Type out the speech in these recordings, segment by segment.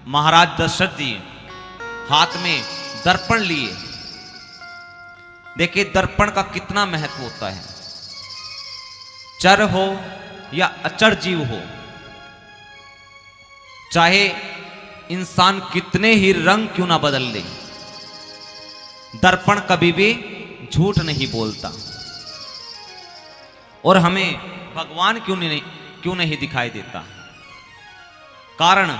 महाराज दशरथ जी हाथ में दर्पण लिए। देखिए दर्पण का कितना महत्व होता है। चर हो या अचर जीव हो, चाहे इंसान कितने ही रंग क्यों ना बदल ले, दर्पण कभी भी झूठ नहीं बोलता। और हमें भगवान क्यों नहीं दिखाई देता? कारण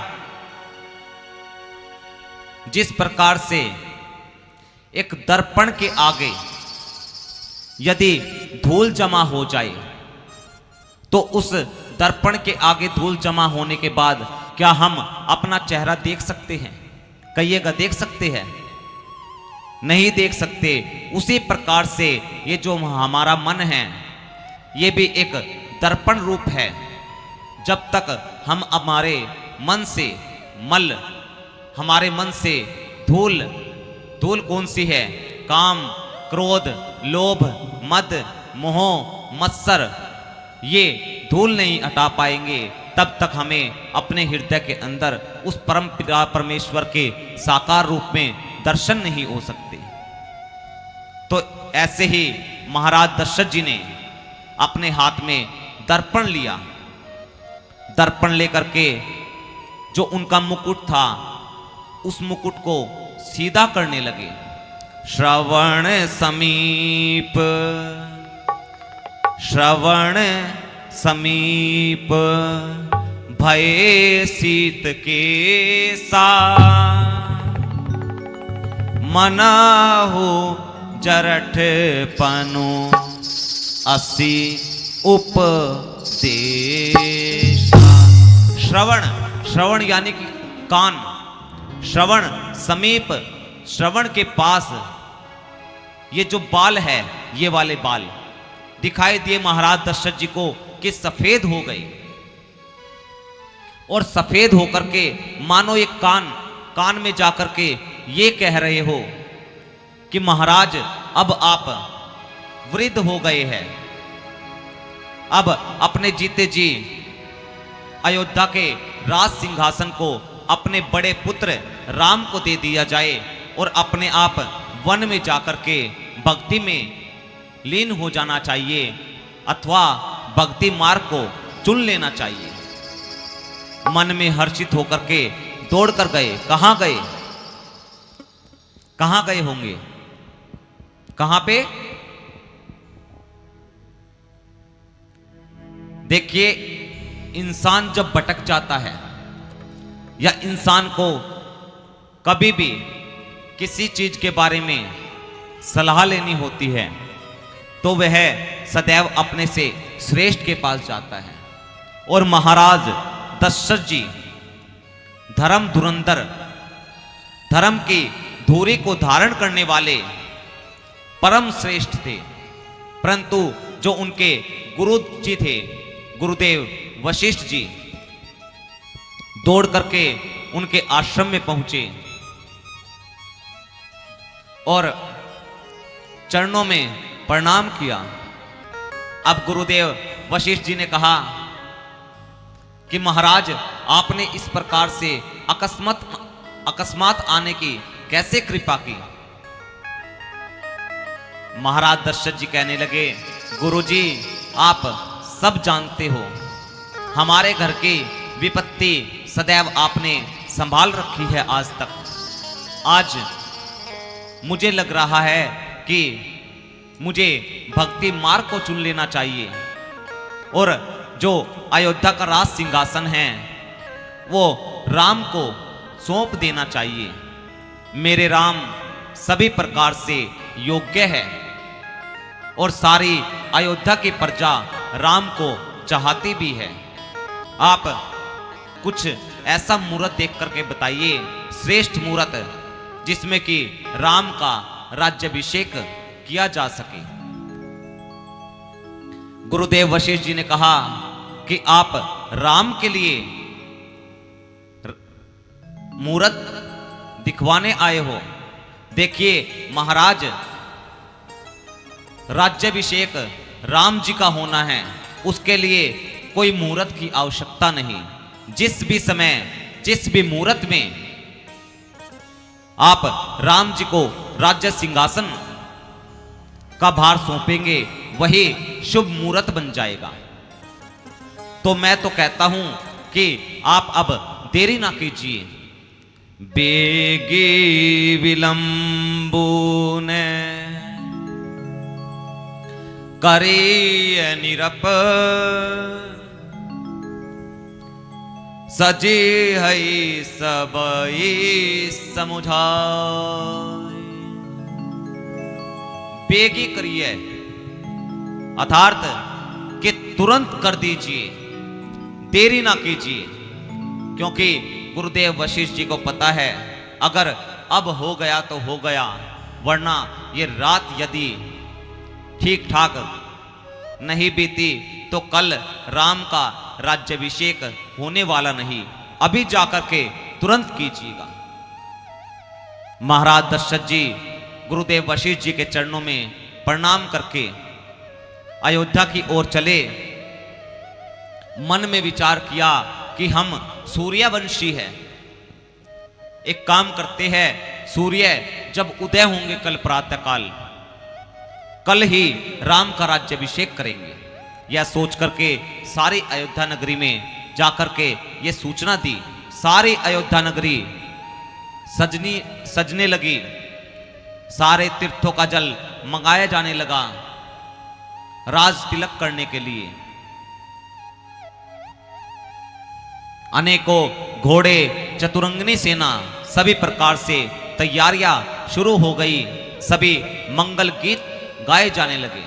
जिस प्रकार से एक दर्पण के आगे यदि धूल जमा हो जाए तो उस दर्पण के आगे धूल जमा होने के बाद क्या हम अपना चेहरा देख सकते हैं? कहिएगा, देख सकते हैं? नहीं देख सकते। उसी प्रकार से ये जो हमारा मन है ये भी एक दर्पण रूप है। जब तक हम हमारे मन से हमारे मन से धूल कौन सी है? काम, क्रोध, लोभ, मद, मोह, मत्सर, ये धूल नहीं हटा पाएंगे, तब तक हमें अपने हृदय के अंदर उस परम पिता परमेश्वर के साकार रूप में दर्शन नहीं हो सकते। तो ऐसे ही महाराज दशरथ जी ने अपने हाथ में दर्पण लिया। दर्पण लेकर के जो उनका मुकुट था उस मुकुट को सीधा करने लगे। श्रवण समीप भय शीत के सा मनाहु जरठ पनु असी उपदेश। श्रवण यानी कि कान, श्रवण समीप, श्रवण के पास ये जो बाल है, ये वाले बाल दिखाई दिए महाराज दशरथ जी को कि सफेद हो गए। और सफेद होकर के मानो एक कान में जाकर के ये कह रहे हो कि महाराज अब आप वृद्ध हो गए हैं, अब अपने जीते जी अयोध्या के राज सिंहासन को अपने बड़े पुत्र राम को दे दिया जाए और अपने आप वन में जाकर के भक्ति में लीन हो जाना चाहिए, अथवा भक्ति मार्ग को चुन लेना चाहिए। मन में हर्षित होकर के दौड़ कर गए। कहां गए होंगे? कहां पे? देखिए, इंसान जब भटक जाता है या इंसान को कभी भी किसी चीज के बारे में सलाह लेनी होती है तो वह सदैव अपने से श्रेष्ठ के पास जाता है। और महाराज दशरथ जी धर्म धुरंधर, धर्म की धूरी को धारण करने वाले परम श्रेष्ठ थे। परंतु जो उनके गुरु जी थे, गुरुदेव वशिष्ठ जी, दौड़ करके उनके आश्रम में पहुंचे और चरणों में प्रणाम किया। अब गुरुदेव वशिष्ठ जी ने कहा कि महाराज आपने इस प्रकार से अकस्मात आने की कैसे कृपा की? महाराज दशरथ जी कहने लगे, गुरुजी आप सब जानते हो, हमारे घर की विपत्ति सदैव आपने संभाल रखी है आज तक। आज मुझे लग रहा है कि मुझे भक्ति मार्ग को चुन लेना चाहिए और जो अयोध्या का राज सिंहासन है वो राम को सौंप देना चाहिए। मेरे राम सभी प्रकार से योग्य है और सारी अयोध्या की प्रजा राम को चाहती भी है। आप कुछ ऐसा मुहूर्त देख करके बताइए, श्रेष्ठ मुहूर्त, जिसमें कि राम का राज्याभिषेक किया जा सके। गुरुदेव वशिष्ठ जी ने कहा कि आप राम के लिए मुहूर्त दिखवाने आए हो। देखिए महाराज, राज्याभिषेक राम जी का होना है, उसके लिए कोई मुहूर्त की आवश्यकता नहीं। जिस भी समय जिस भी मुहूर्त में आप राम जी को राज्य सिंहासन का भार सौंपेंगे वही शुभ मुहूर्त बन जाएगा। तो मैं तो कहता हूं कि आप अब देरी ना कीजिए। बेगी विलंबून करिय निरप सजी हई सबई समुझाय। बेगी करिए अर्थात कि तुरंत कर दीजिए, देरी ना कीजिए, क्योंकि गुरुदेव वशिष्ठ जी को पता है अगर अब हो गया तो हो गया, वरना ये रात यदि ठीक ठाक नहीं बीती तो कल राम का राज्याभिषेक होने वाला नहीं। अभी जाकर के तुरंत कीजिएगा। महाराज दशरथ जी गुरुदेव वशिष्ठ जी के चरणों में प्रणाम करके अयोध्या की ओर चले। मन में विचार किया कि हम सूर्यवंशी है, एक काम करते हैं, सूर्य जब उदय होंगे कल प्रातःकाल, कल ही राम का राज्याभिषेक करेंगे। यह सोच करके सारी अयोध्या नगरी में जाकर के ये सूचना दी। सारी अयोध्या नगरी सजने लगी, सारे तीर्थों का जल मंगाया जाने लगा राज तिलक करने के लिए। अनेकों घोड़े, चतुरंगिनी सेना, सभी प्रकार से तैयारियां शुरू हो गई। सभी मंगल गीत गाए जाने लगे।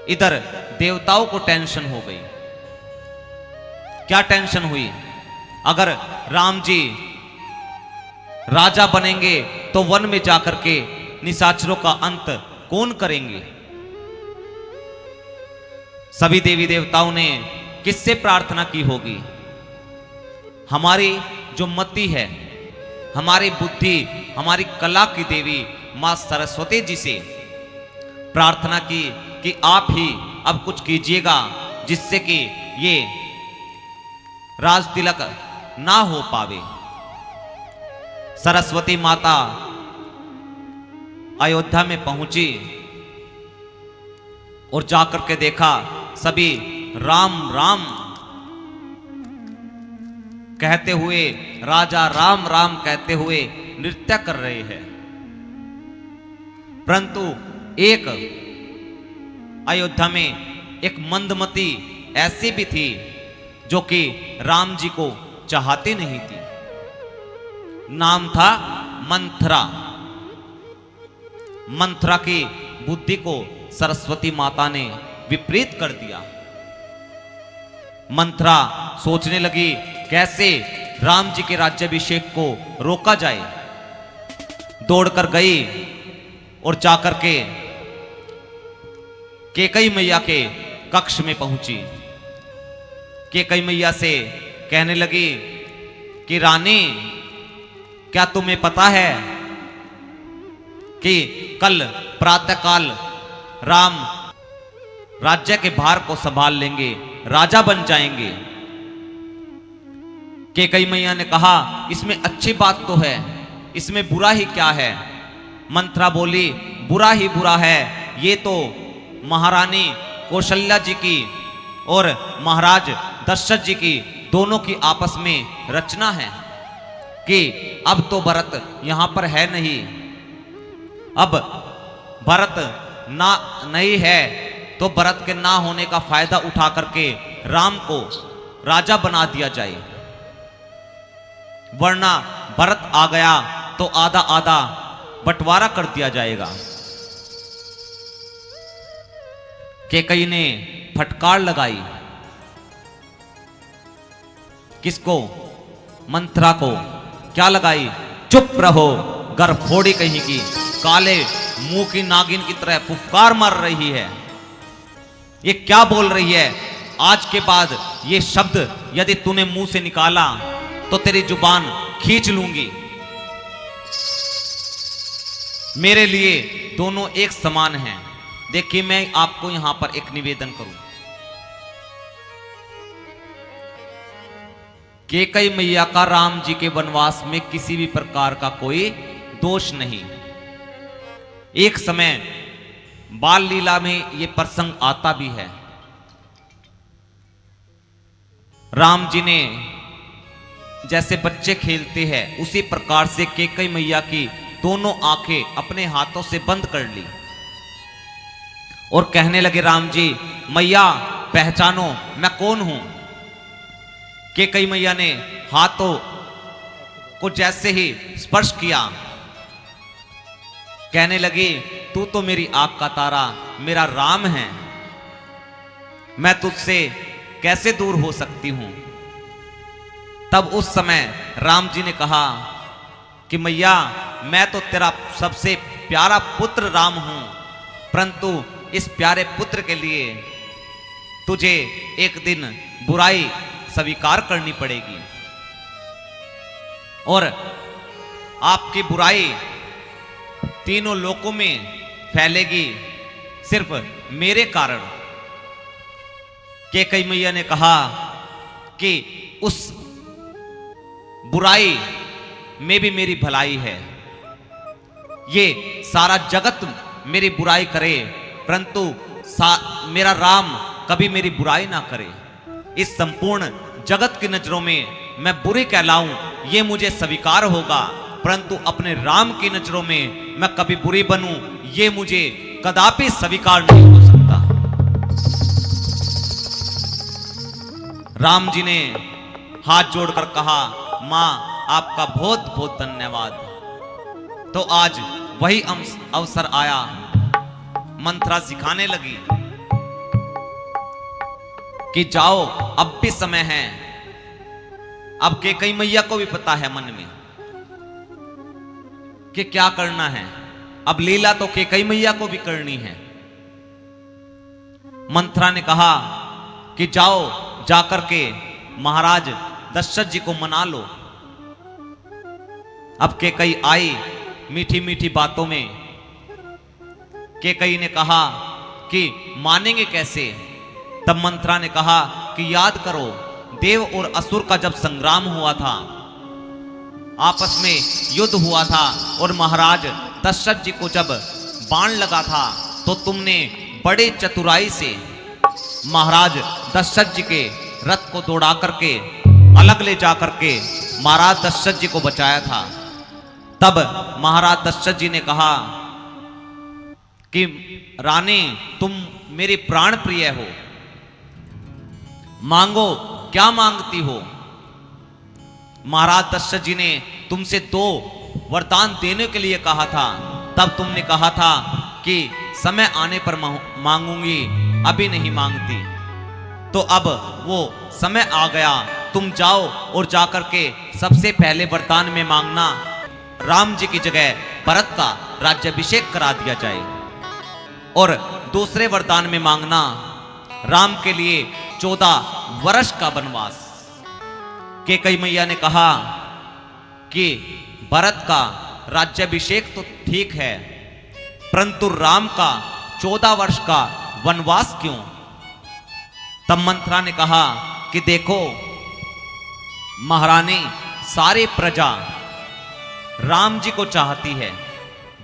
इधर देवताओं को टेंशन हो गई। क्या टेंशन हुई? अगर राम जी राजा बनेंगे तो वन में जाकर के निशाचरों का अंत कौन करेंगे? सभी देवी देवताओं ने किससे प्रार्थना की होगी? हमारी जो मति है, हमारी बुद्धि, हमारी कला की देवी मां सरस्वती जी से प्रार्थना की कि आप ही अब कुछ कीजिएगा जिससे कि ये राज तिलक ना हो पावे। सरस्वती माता अयोध्या में पहुंची और जाकर के देखा सभी राम राम कहते हुए, राजा राम राम कहते हुए नृत्य कर रहे हैं। परंतु एक अयोध्या में एक मंदमती ऐसी भी थी जो कि राम जी को चाहती नहीं थी। नाम था मंथरा। मंथरा की बुद्धि को सरस्वती माता ने विपरीत कर दिया। मंथरा सोचने लगी कैसे राम जी के राज्याभिषेक को रोका जाए। दौड़कर गई और जाकर के कैकेयी मैया के कक्ष में पहुंची। कैकेयी मैया से कहने लगी कि रानी, क्या तुम्हें पता है कि कल प्रातःकाल राम राज्य के भार को संभाल लेंगे, राजा बन जाएंगे? कैकेयी मैया ने कहा इसमें अच्छी बात तो है, इसमें बुरा ही क्या है? मंथरा बोली बुरा ही बुरा है, ये तो महारानी कौशल्या जी की और महाराज दशरथ जी की दोनों की आपस में रचना है कि अब तो भरत यहां पर है नहीं, अब भरत ना नहीं है तो भरत के ना होने का फायदा उठा करके राम को राजा बना दिया जाए, वरना भरत आ गया तो आधा आधा बंटवारा कर दिया जाएगा। कैकेयी ने फटकार लगाई। किसको? मंथरा को। क्या लगाई? चुप रहो, गरफोड़ी कहीं की, काले मुंह की नागिन की तरह फुफकार मार रही है। ये क्या बोल रही है? आज के बाद ये शब्द यदि तूने मुंह से निकाला तो तेरी जुबान खींच लूंगी। मेरे लिए दोनों एक समान हैं। देखिए, मैं आपको यहां पर एक निवेदन करूं। कैकेयी मैया का राम जी के वनवास में किसी भी प्रकार का कोई दोष नहीं। एक समय बाल लीला में यह प्रसंग आता भी है। राम जी ने जैसे बच्चे खेलते हैं उसी प्रकार से कैकेयी मैया की दोनों आंखें अपने हाथों से बंद कर ली और कहने लगे, राम जी मैया पहचानो मैं कौन हूं। कैकेयी मैया ने हाथों को जैसे ही स्पर्श किया, कहने लगी, तू तो मेरी आंख का तारा मेरा राम है, मैं तुझसे कैसे दूर हो सकती हूं। तब उस समय राम जी ने कहा कि मैया मैं तो तेरा सबसे प्यारा पुत्र राम हूं, परंतु इस प्यारे पुत्र के लिए तुझे एक दिन बुराई स्वीकार करनी पड़ेगी और आपकी बुराई तीनों लोकों में फैलेगी सिर्फ मेरे कारण। कैकेयी मैया ने कहा कि उस बुराई में भी मेरी भलाई है, ये सारा जगत मेरी बुराई करे परंतु मेरा राम कभी मेरी बुराई ना करे। इस संपूर्ण जगत की नजरों में मैं बुरी कहलाऊं ये मुझे स्वीकार होगा, परंतु अपने राम की नजरों में मैं कभी बुरी बनूं ये मुझे कदापि स्वीकार नहीं हो सकता। राम जी ने हाथ जोड़कर कहा, मां आपका बहुत बहुत धन्यवाद। तो आज वही अवसर आया, मंत्रा सिखाने लगी कि जाओ अब भी समय है। अब कैकेयी मैया को भी पता है मन में कि क्या करना है, अब लीला तो कैकेयी मैया को भी करनी है। मंत्रा ने कहा कि जाओ जाकर के महाराज दशरथ जी को मना लो। अब कैकेयी आई मीठी मीठी बातों में। कैकेयी ने कहा कि मानेंगे कैसे। तब मंत्रा ने कहा कि याद करो देव और असुर का जब संग्राम हुआ था, आपस में युद्ध हुआ था और महाराज दशरथ जी को जब बाण लगा था तो तुमने बड़े चतुराई से महाराज दशरथ जी के रथ को दौड़ा करके अलग ले जा करके महाराज दशरथ जी को बचाया था। तब महाराज दशरथ जी ने कहा कि रानी तुम मेरी प्राण प्रिय हो, मांगो क्या मांगती हो। महाराज दशरथ जी ने तुमसे 2 वरदान देने के लिए कहा था, तब तुमने कहा था कि समय आने पर मांगूंगी, अभी नहीं मांगती। तो अब वो समय आ गया, तुम जाओ और जाकर के सबसे पहले वरदान में मांगना राम जी की जगह भरत का राज्याभिषेक करा दिया जाए और दूसरे वरदान में मांगना राम के लिए 14 वर्ष का वनवास। कैकेयी मैया ने कहा कि भरत का राज्याभिषेक तो ठीक है, परंतु राम का 14 वर्ष का वनवास क्यों। तब मंत्रा ने कहा कि देखो महारानी सारी प्रजा राम जी को चाहती है,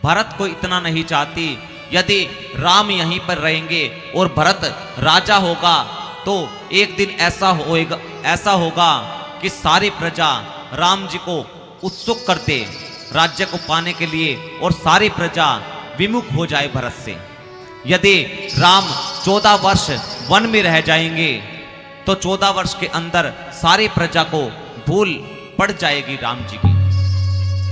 भरत को इतना नहीं चाहती। यदि राम यहीं पर रहेंगे और भरत राजा होगा तो एक दिन ऐसा होगा कि सारी प्रजा राम जी को उत्सुक कर दे राज्य को पाने के लिए और सारी प्रजा विमुख हो जाए भरत से। यदि राम 14 वर्ष वन में रह जाएंगे तो 14 वर्ष के अंदर सारी प्रजा को भूल पड़ जाएगी राम जी की।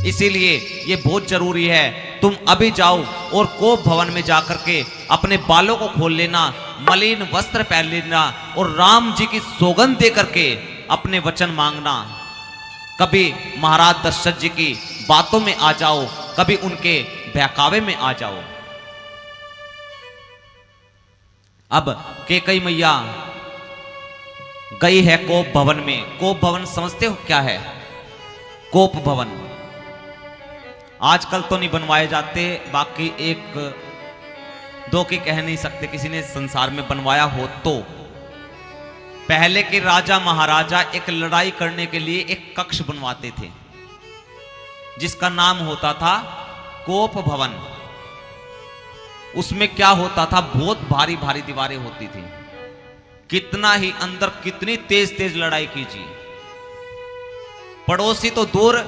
इसीलिए ये बहुत जरूरी है तुम अभी जाओ और कोप भवन में जाकर के अपने बालों को खोल लेना, मलिन वस्त्र पहन लेना और राम जी की सौगंध दे करके अपने वचन मांगना। कभी महाराज दशरथ जी की बातों में आ जाओ, कभी उनके बहकावे में आ जाओ। अब कैकेयी मैया गई है कोप भवन में। कोप भवन समझते हो क्या है? कोप भवन आजकल तो नहीं बनवाए जाते, बाकी 1-2 की कह नहीं सकते, किसी ने संसार में बनवाया हो तो पहले के राजा महाराजा एक लड़ाई करने के लिए एक कक्ष बनवाते थे जिसका नाम होता था कोप भवन। उसमें क्या होता था, बहुत भारी भारी दीवारें होती थी, कितना ही अंदर कितनी तेज तेज लड़ाई कीजिए, पड़ोसी तो दूर,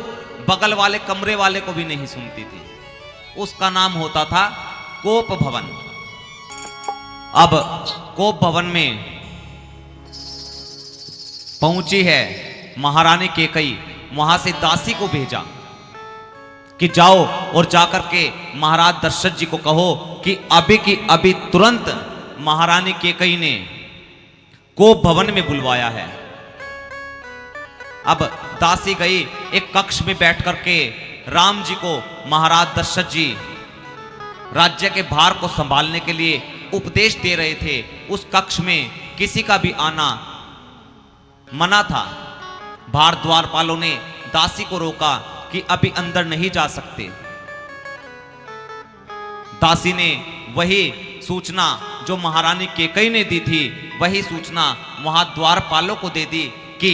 बगल वाले कमरे वाले को भी नहीं सुनती थी। उसका नाम होता था कोप भवन। अब कोप भवन में पहुंची है महारानी कैकेयी, वहां से दासी को भेजा कि जाओ और जाकर के महाराज दशरथ जी को कहो कि अभी की अभी तुरंत महारानी कैकेयी ने कोप भवन में बुलवाया है। अब दासी गई, एक कक्ष में बैठ करके राम जी को महाराज दशरथ जी राज्य के भार को संभालने के लिए उपदेश दे रहे थे। उस कक्ष में किसी का भी आना मना था। भार द्वारपालों ने दासी को रोका कि अभी अंदर नहीं जा सकते। दासी ने वही सूचना जो महारानी कैकेयी ने दी थी, वही सूचना वहां द्वारपालों को दे दी कि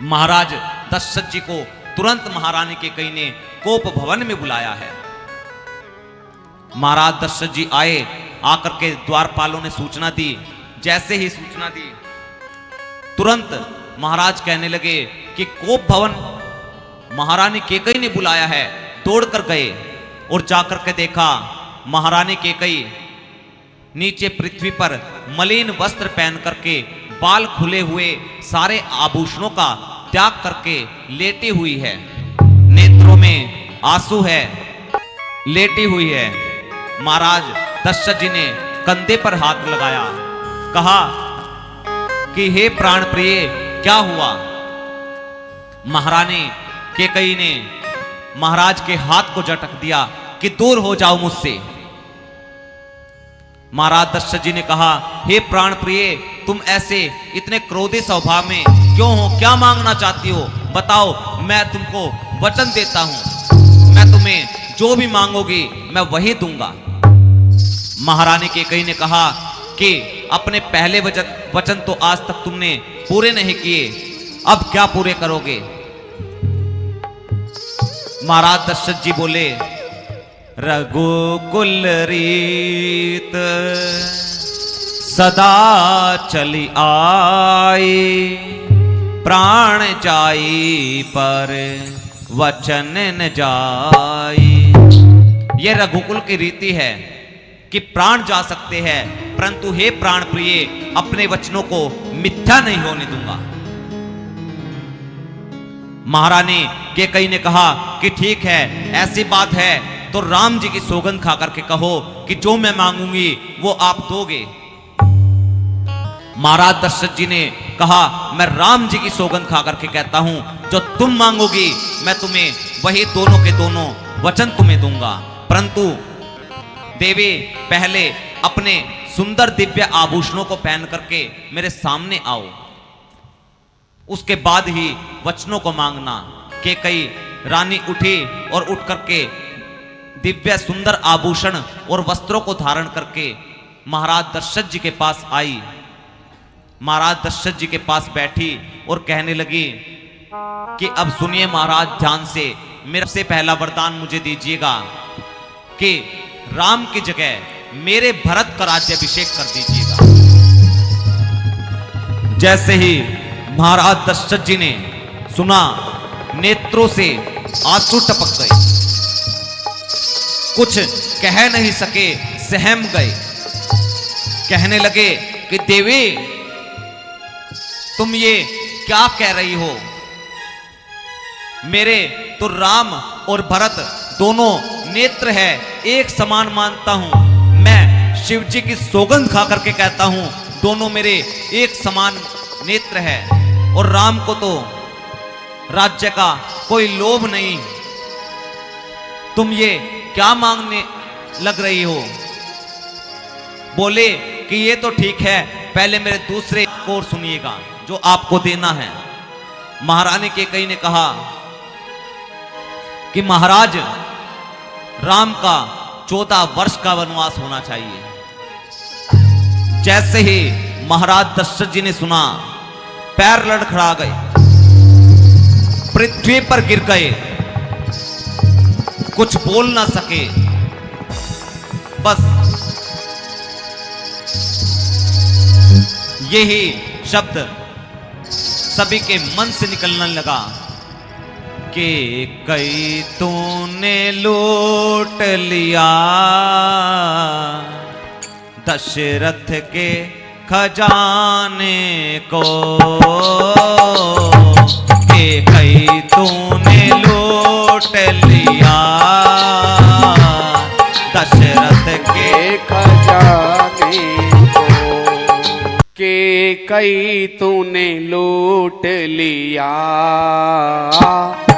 महाराज दशरथ जी को तुरंत महारानी कैकेयी ने कोप भवन में बुलाया है। महाराज दशरथ जी आए, आकर के द्वारपालों ने सूचना दी। जैसे ही सूचना दी, तुरंत महाराज कहने लगे कि कोप भवन महारानी कैकेयी ने बुलाया है। दौड़ कर गए और जाकर के देखा महारानी कैकेयी नीचे पृथ्वी पर मलिन वस्त्र पहन करके, बाल खुले हुए, सारे आभूषणों का त्याग करके लेटी हुई है। नेत्रों में आंसू है, लेटी हुई है। महाराज दशरथ जी ने कंधे पर हाथ लगाया, कहा कि हे प्राण प्रिय, क्या हुआ? महारानी कैकेयी ने महाराज के हाथ को झटक दिया कि दूर हो जाओ मुझसे। महाराज दशरथ जी ने कहा, हे प्राण प्रिय, तुम ऐसे इतने क्रोधी स्वभाव में क्यों हो? क्या मांगना चाहती हो? बताओ, मैं तुमको वचन देता हूं, मैं तुम्हें जो भी मांगोगी मैं वही दूंगा। महारानी कैकेयी ने कहा कि अपने पहले वचन तो आज तक तुमने पूरे नहीं किए, अब क्या पूरे करोगे? महाराज दशरथ जी बोले, रघुकुल रीत सदा चली आई, प्राण जाई पर वचन न जाई। ये रघुकुल की रीति है कि प्राण जा सकते हैं, परंतु हे प्राण प्रिय, अपने वचनों को मिथ्या नहीं होने दूंगा। महारानी कैकेयी ने कहा कि ठीक है, ऐसी बात है तो राम जी की सौगंध खा करके कहो कि जो मैं मांगूंगी वो आप दोगे। महाराज दशरथ जी ने कहा, मैं राम जी की सौगंध खा करके कहता हूं, जो तुम मांगोगी मैं तुम्हें वही दोनों के दोनों वचन तुम्हें दूंगा। परंतु देवी, पहले अपने सुंदर दिव्य आभूषणों को पहन करके मेरे सामने आओ, उसके बाद ही वचनों को मांगना। कैकेयी रानी उठी और उठ करके दिव्य सुंदर आभूषण और वस्त्रों को धारण करके महाराज दशरथ जी के पास आई। महाराज दशरथ जी के पास बैठी और कहने लगी कि अब सुनिए महाराज ध्यान से, मेरे से पहला वरदान मुझे दीजिएगा कि राम की जगह मेरे भरत का राज्याभिषेक कर दीजिएगा। जैसे ही महाराज दशरथ जी ने सुना, नेत्रों से आंसू टपक गए, कुछ कह नहीं सके, सहम गए। कहने लगे कि देवी, तुम ये क्या कह रही हो? मेरे तो राम और भरत दोनों नेत्र है, एक समान मानता हूं। मैं शिव जी की सौगंध खा करके कहता हूं, दोनों मेरे एक समान नेत्र है। और राम को तो राज्य का कोई लोभ नहीं। तुम ये क्या मांगने लग रही हो? बोले कि ये तो ठीक है, पहले मेरे दूसरे को सुनिएगा जो आपको देना है। महारानी कैकेयी ने कहा कि महाराज, राम का 14 वर्ष का वनवास होना चाहिए। जैसे ही महाराज दशरथ जी ने सुना, पैर लड़खड़ा गए, पृथ्वी पर गिर गए, कुछ बोल ना सके। बस यही शब्द सभी के मन से निकलने लगा कि कई तूने लूट लिया दशरथ के खजाने को, कि कई तूने लूट लिया दशरथ के खजाने को, के कई तूने लूट लिया,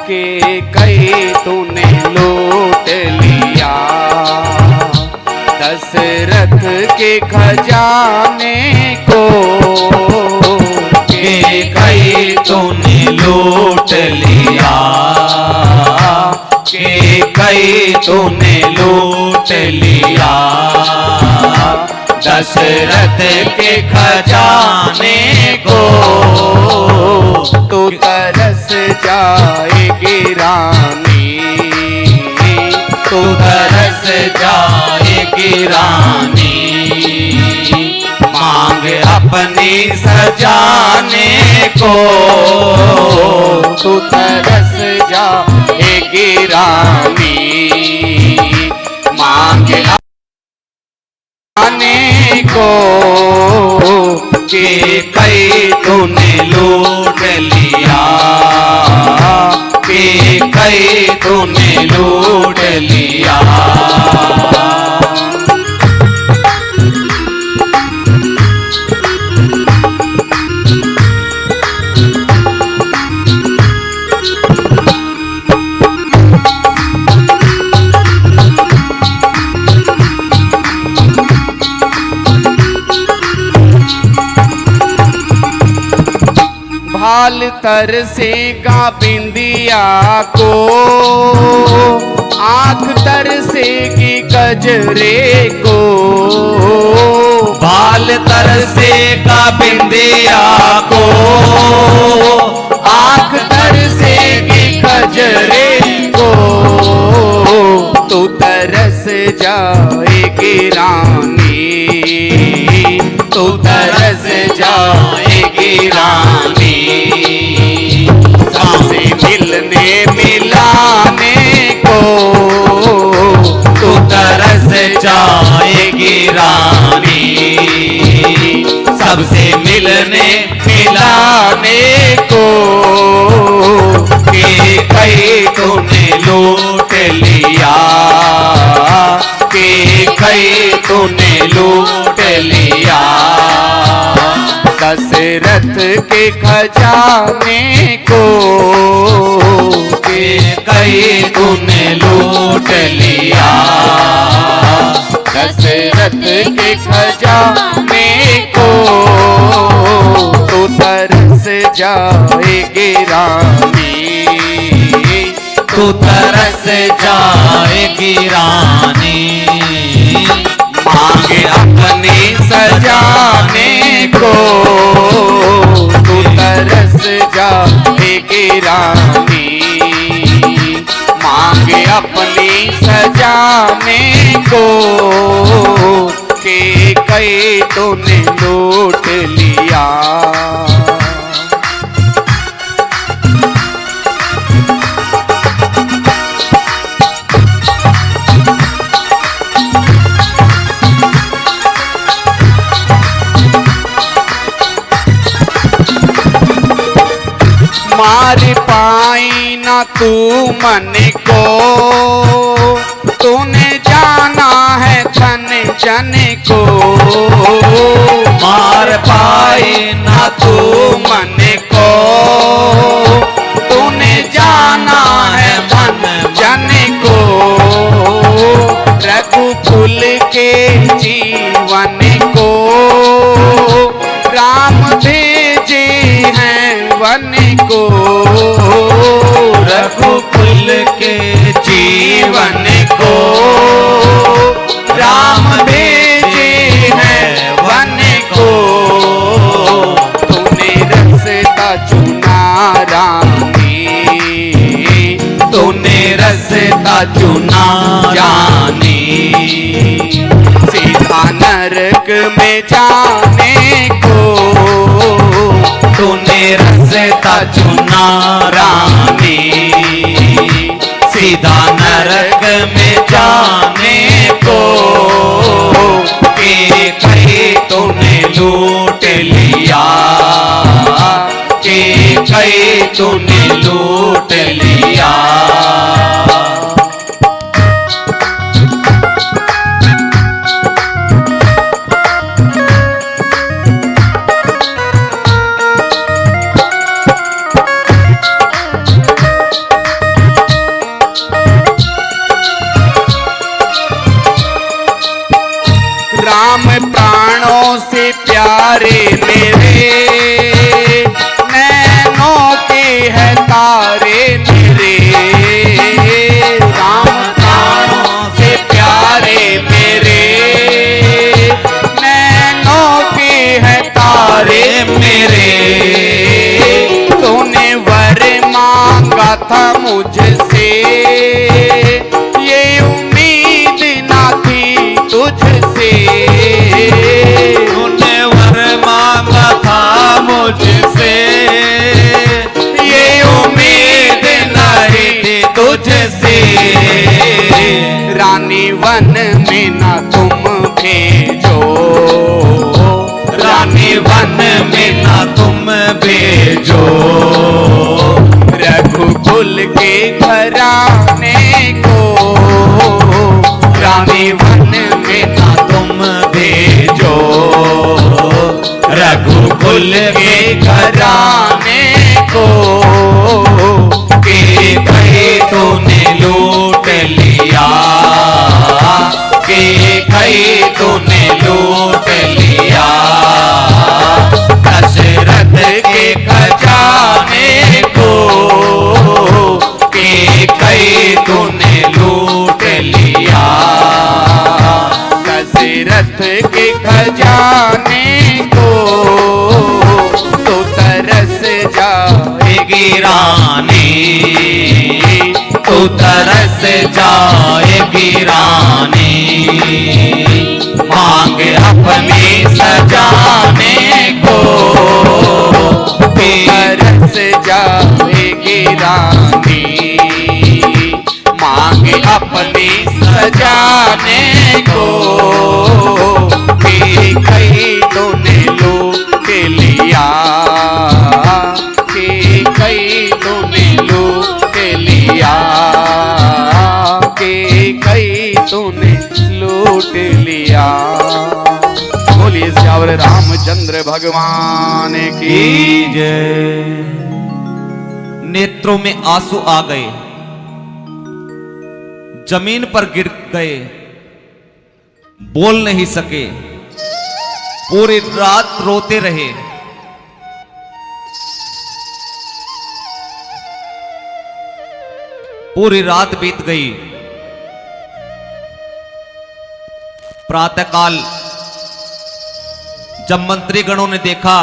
के कई तूने लूट लिया दशरथ के खजाने को, के कई तूने लूट लिया, के कई तूने लूट लिया दशरथ के खजाने को। तो तरस जाएगी रानी, तो तरस जाएगी रानी, मांग अपनी सजाने को। तो तरस जाएगी रानी, मांग आने को, के कई तूने लूट लिया, के कई तूने लूट लिया। भाल तरसेगा बिंदिया को, आँख तरसेगी गजरे को, भाल तरसेगा बिंदिया को, आँख तरसेगी गजरे को। तो तरस जाएगी रानी, तो तरस जाएगी रानी, सबसे मिलने मिलाने को। तो तरस जाएगी रानी, सबसे मिलने मिलाने को। के कई तूने लूट लिया, के कई तूने लूट लिया दशरथ के खजाने को, के कई तूने लूट लिया दशरथ के खजाने को। तो तरस जाएगी रानी, तो तरस जाएगी रानी, मांगे अपनी सजाने को। तो तरस जाएगी रानी, मांगे अपनी सजाने को। के कई तूने लूट लिया, मार पाई ना तू मन को, तूने जाना है धन जन को। मार पाए ना तू मन को, तूने जाना है धन जन को। रघुकुल के जीवन को राम भेजे हैं वन को। रघुकुल के जीवन को राम भेजे हैं वन को। रसता चुना जाने, सीधा नरक में जाने को तूने रसता चुना रानी, सीधा नरक में जाने को के कई तूने लूट लिया, के कई तूने लूट लिया। राम प्राणों से प्यारे मेरे, नैनों के है तारे मेरे। राम प्राणों से प्यारे मेरे, नैनों के है तारे मेरे। तूने वर मांगा था मुझसे, ये उम्मीद ना थी तुझसे। तूने वर मांगा था मुझसे, ये उम्मीद नहीं थी तुझसे। रानी वन में ना तुम भेजो, रानी वन में ना तुम भेजो। रघुकुल के घराने को, रानी वन में ना तुम भेजो, रघुकुल के घराने को के कई तूने लूट लिया, के कई तूने लूट लिया। दशरथ के खजाने को के कई तूने लूट लिया। दशरथ के खजाने को तो तरस जाएगी रानी, तू तरस जाएगी रानी। मांग अपनी सजाने को तरस जाएगी रानी। मांग अपनी सजाने को कि कई तूने लूट लिया, कि कई तूने लूट लिया, कि कई तूने लूट लिया। बोलिए श्यावर रामचंद्र भगवान की जय। नेत्रों में आंसू आ गए, जमीन पर गिर गए, बोल नहीं सके, पूरी रात रोते रहे। पूरी रात बीत गई। प्रातःकाल जब मंत्रीगणों ने देखा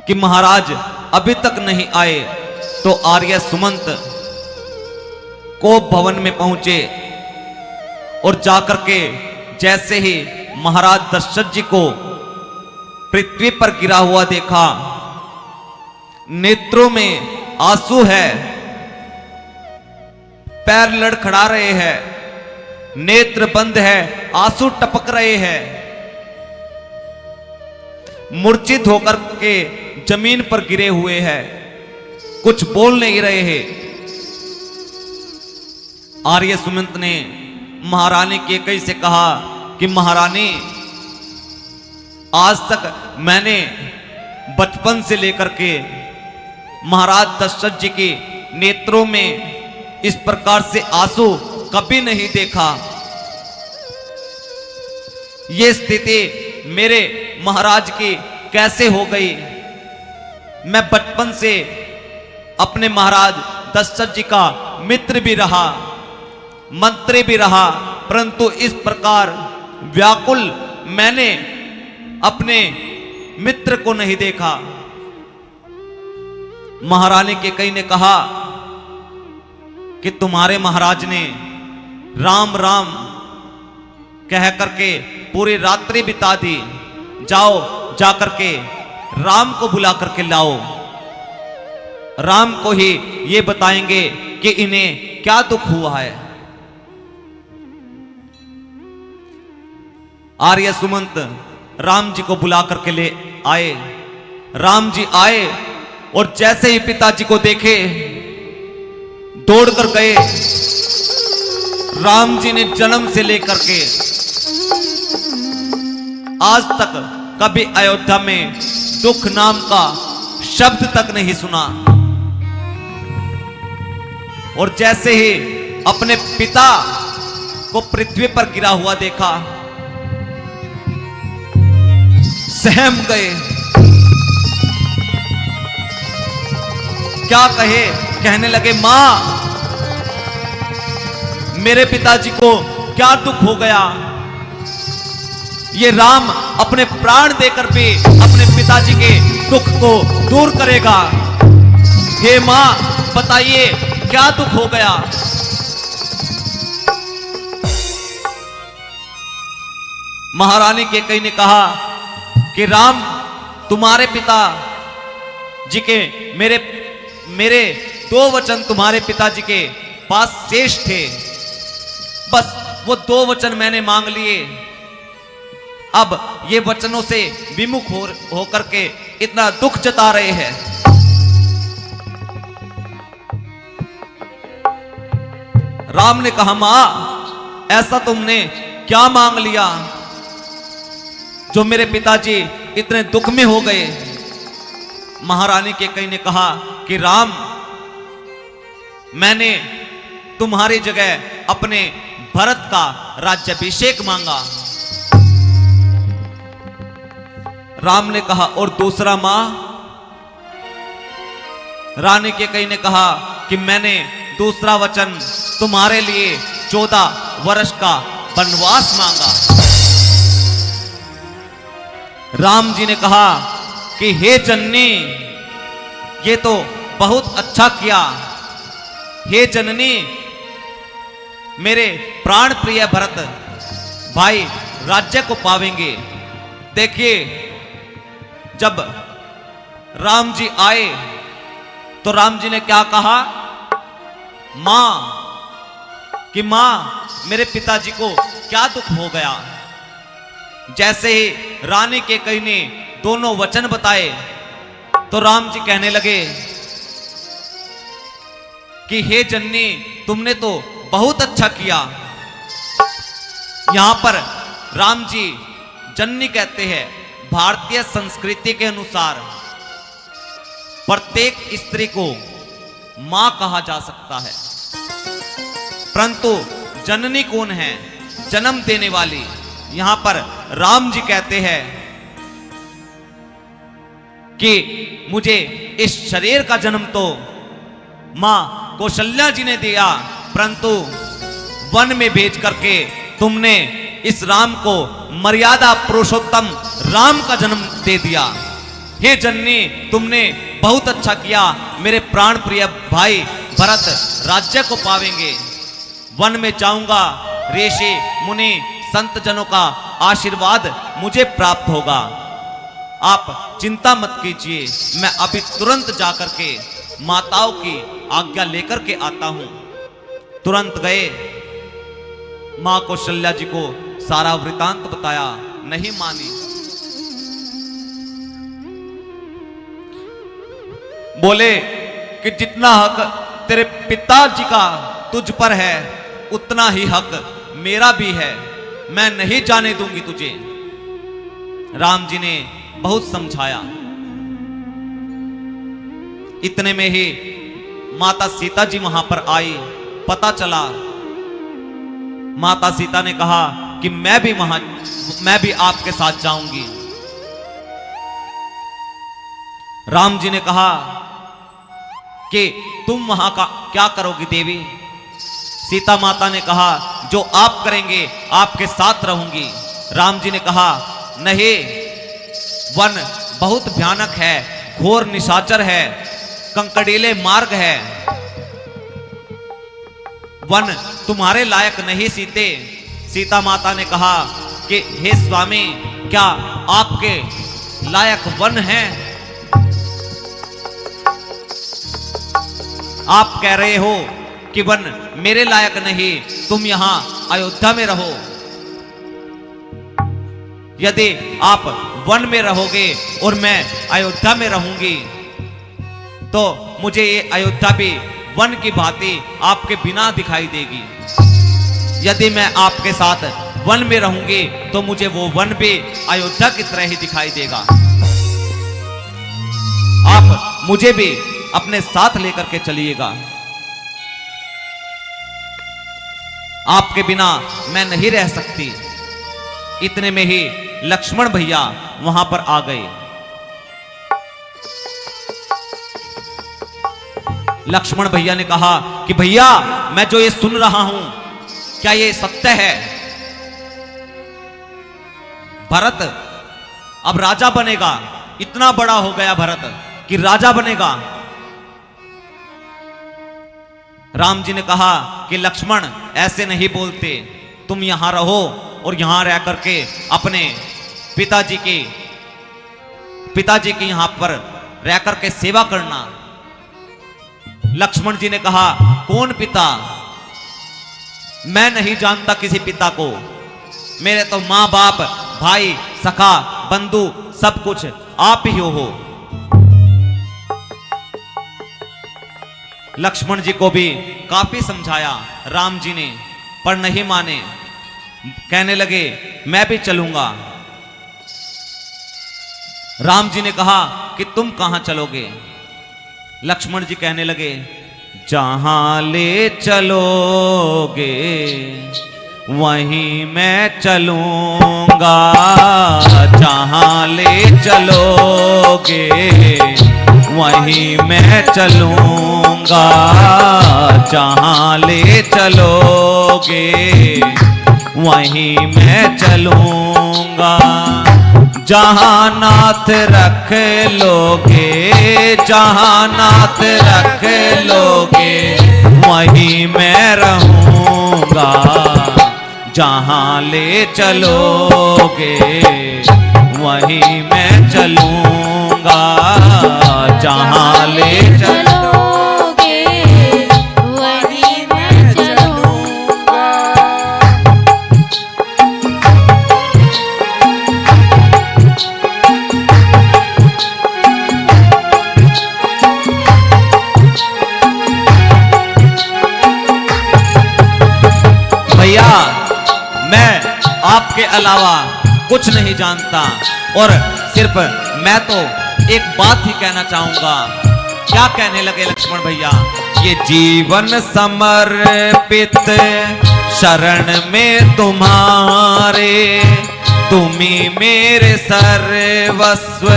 कि महाराज अभी तक नहीं आए, तो आर्य सुमंत कोप भवन में पहुंचे और जाकर के जैसे ही महाराज दशरथ जी को पृथ्वी पर गिरा हुआ देखा, नेत्रों में आंसू है, पैर लड़खड़ा रहे हैं, नेत्र बंद है, आंसू टपक रहे हैं, मूर्छित होकर के जमीन पर गिरे हुए हैं, कुछ बोल नहीं रहे हैं। आर्य सुमंत ने महारानी कैकेयी से कहा कि महारानी, आज तक मैंने बचपन से लेकर के महाराज दशरथ जी के नेत्रों में इस प्रकार से आंसू कभी नहीं देखा। ये स्थिति मेरे महाराज की कैसे हो गई? मैं बचपन से अपने महाराज दशरथ जी का मित्र भी रहा, मंत्री भी रहा, परंतु इस प्रकार व्याकुल मैंने अपने मित्र को नहीं देखा। महारानी कैकेयी ने कहा कि तुम्हारे महाराज ने राम राम कह करके पूरी रात्रि बिता दी, जाओ जा करके राम को बुला करके लाओ, राम को ही ये बताएंगे कि इन्हें क्या दुख हुआ है। आर्य सुमंत राम जी को बुला करके ले आए। राम जी आए और जैसे ही पिताजी को देखे दौड़ कर गए। राम जी ने जन्म से लेकर के आज तक कभी अयोध्या में दुख नाम का शब्द तक नहीं सुना। और जैसे ही अपने पिता को पृथ्वी पर गिरा हुआ देखा, सहम गए। क्या कहे, कहने लगे, मां मेरे पिताजी को क्या दुख हो गया, ये राम अपने प्राण देकर भी अपने पिताजी के दुख को दूर करेगा। हे मां बताइए क्या दुख हो गया। महारानी कैकेयी ने कहा कि राम तुम्हारे पिता जी के मेरे 2 वचन तुम्हारे पिताजी के पास शेष थे, बस वो 2 वचन मैंने मांग लिए। अब ये वचनों से विमुख होकर के इतना दुख जता रहे हैं। राम ने कहा, मां ऐसा तुमने क्या मांग लिया जो मेरे पिताजी इतने दुख में हो गए। महारानी कैकेयी ने कहा कि राम मैंने तुम्हारी जगह अपने भरत का राज्याभिषेक मांगा। राम ने कहा, और दूसरा मां। रानी कैकेयी ने कहा कि मैंने दूसरा वचन तुम्हारे लिए 14 वर्ष का वनवास मांगा। राम जी ने कहा कि हे जननी ये तो बहुत अच्छा किया। हे जननी मेरे प्राण प्रिय भरत भाई राज्य को पावेंगे। देखिए जब राम जी आए तो राम जी ने क्या कहा, मां कि मां मेरे पिताजी को क्या दुख हो गया। जैसे ही रानी कैकेयी ने दोनों वचन बताए तो राम जी कहने लगे कि हे जननी तुमने तो बहुत अच्छा किया। यहां पर राम जी जननी कहते हैं। भारतीय संस्कृति के अनुसार प्रत्येक स्त्री को मां कहा जा सकता है, परंतु जननी कौन है, जन्म देने वाली। यहां पर राम जी कहते हैं कि मुझे इस शरीर का जन्म तो मां कौशल्या जी ने दिया, परंतु वन में भेज करके तुमने इस राम को मर्यादा पुरुषोत्तम राम का जन्म दे दिया। हे जननी तुमने बहुत अच्छा किया। मेरे प्राण प्रिय भाई भरत राज्य को पावेंगे। वन में जाऊंगा, ऋषि मुनि संत जनों का आशीर्वाद मुझे प्राप्त होगा। आप चिंता मत कीजिए, मैं अभी तुरंत जाकर के माताओं की आज्ञा लेकर के आता हूं। तुरंत गए, मां कौशल्या जी को सारा वृतांत बताया, नहीं मानी। बोले कि जितना हक तेरे पिताजी का तुझ पर है उतना ही हक मेरा भी है, मैं नहीं जाने दूंगी तुझे। राम जी ने बहुत समझाया। इतने में ही माता सीता जी वहां पर आई। पता चला, माता सीता ने कहा कि मैं भी आपके साथ जाऊंगी। राम जी ने कहा कि तुम वहां का क्या करोगी देवी। सीता माता ने कहा जो आप करेंगे आपके साथ रहूंगी। राम जी ने कहा नहीं, वन बहुत भयानक है, घोर निशाचर है, कंकड़ीले मार्ग है, वन तुम्हारे लायक नहीं सीते। सीता माता ने कहा कि हे स्वामी, क्या आपके लायक वन है? आप कह रहे हो कि वन मेरे लायक नहीं, तुम यहां अयोध्या में रहो। यदि आप वन में रहोगे और मैं अयोध्या में रहूंगी, तो मुझे ये अयोध्या भी वन की भांति आपके बिना दिखाई देगी। यदि मैं आपके साथ वन में रहूंगी, तो मुझे वो वन भी अयोध्या की तरह ही दिखाई देगा। आप मुझे भी अपने साथ लेकर के चलिएगा। आपके बिना मैं नहीं रह सकती। इतने में ही लक्ष्मण भैया वहां पर आ गए। लक्ष्मण भैया ने कहा कि भैया, मैं जो ये सुन रहा हूं, क्या ये सत्य है? भरत अब राजा बनेगा। इतना बड़ा हो गया भरत कि राजा बनेगा। राम जी ने कहा कि लक्ष्मण, ऐसे नहीं बोलते। तुम यहां रहो और यहां रह करके अपने पिताजी की यहां पर रह करके सेवा करना। लक्ष्मण जी ने कहा, कौन पिता? मैं नहीं जानता किसी पिता को। मेरे तो मां बाप, भाई, सखा, बंधु सब कुछ आप ही हो। लक्ष्मण जी को भी काफी समझाया राम जी ने, पर नहीं माने। कहने लगे, मैं भी चलूंगा। राम जी ने कहा कि तुम कहां चलोगे? लक्ष्मण जी कहने लगे, जहां ले चलोगे वहीं मैं चलूंगा। जहां ले चलोगे वहीं मैं चलूंगा। जहां ले चलोगे वहीं मैं चलूंगा। जहां नाथ रख लोगे, जहां नाथ रख लोगे वहीं मैं रहूंगा। जहां ले चलोगे वहीं मैं चलूंगा। जहां ले चलोगे वहीं मैं चलूंगा। भैया, मैं आपके अलावा कुछ नहीं जानता, और सिर्फ मैं तो एक बात ही कहना चाहूंगा। क्या कहने लगे लक्ष्मण भैया? ये जीवन समर्पित शरण में तुम्हारे, तुम्ही मेरे सर्वस्व,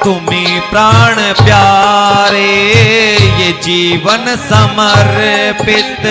तुम्ही प्राण प्यारे। ये जीवन समर्पित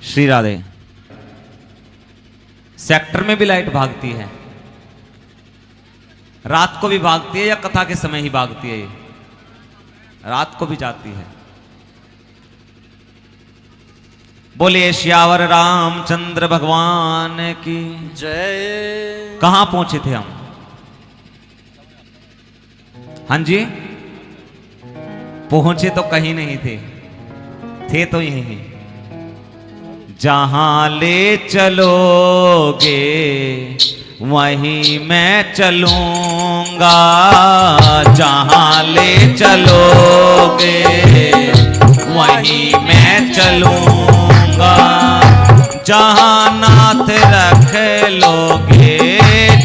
श्री राधे। सेक्टर में भी लाइट भागती है, रात को भी भागती है या कथा के समय ही भागती है? ये रात को भी जाती है। बोलिए श्यावर रामचंद्र भगवान की जय। कहां पहुंचे थे हम? हाँ जी, पहुंचे तो कहीं नहीं थे तो यहीं। जहां ले चलोगे वहीं मैं चलूंगा, जहां ले चलोगे वहीं मैं चलूंगा, जहां नाथ रख लोगे,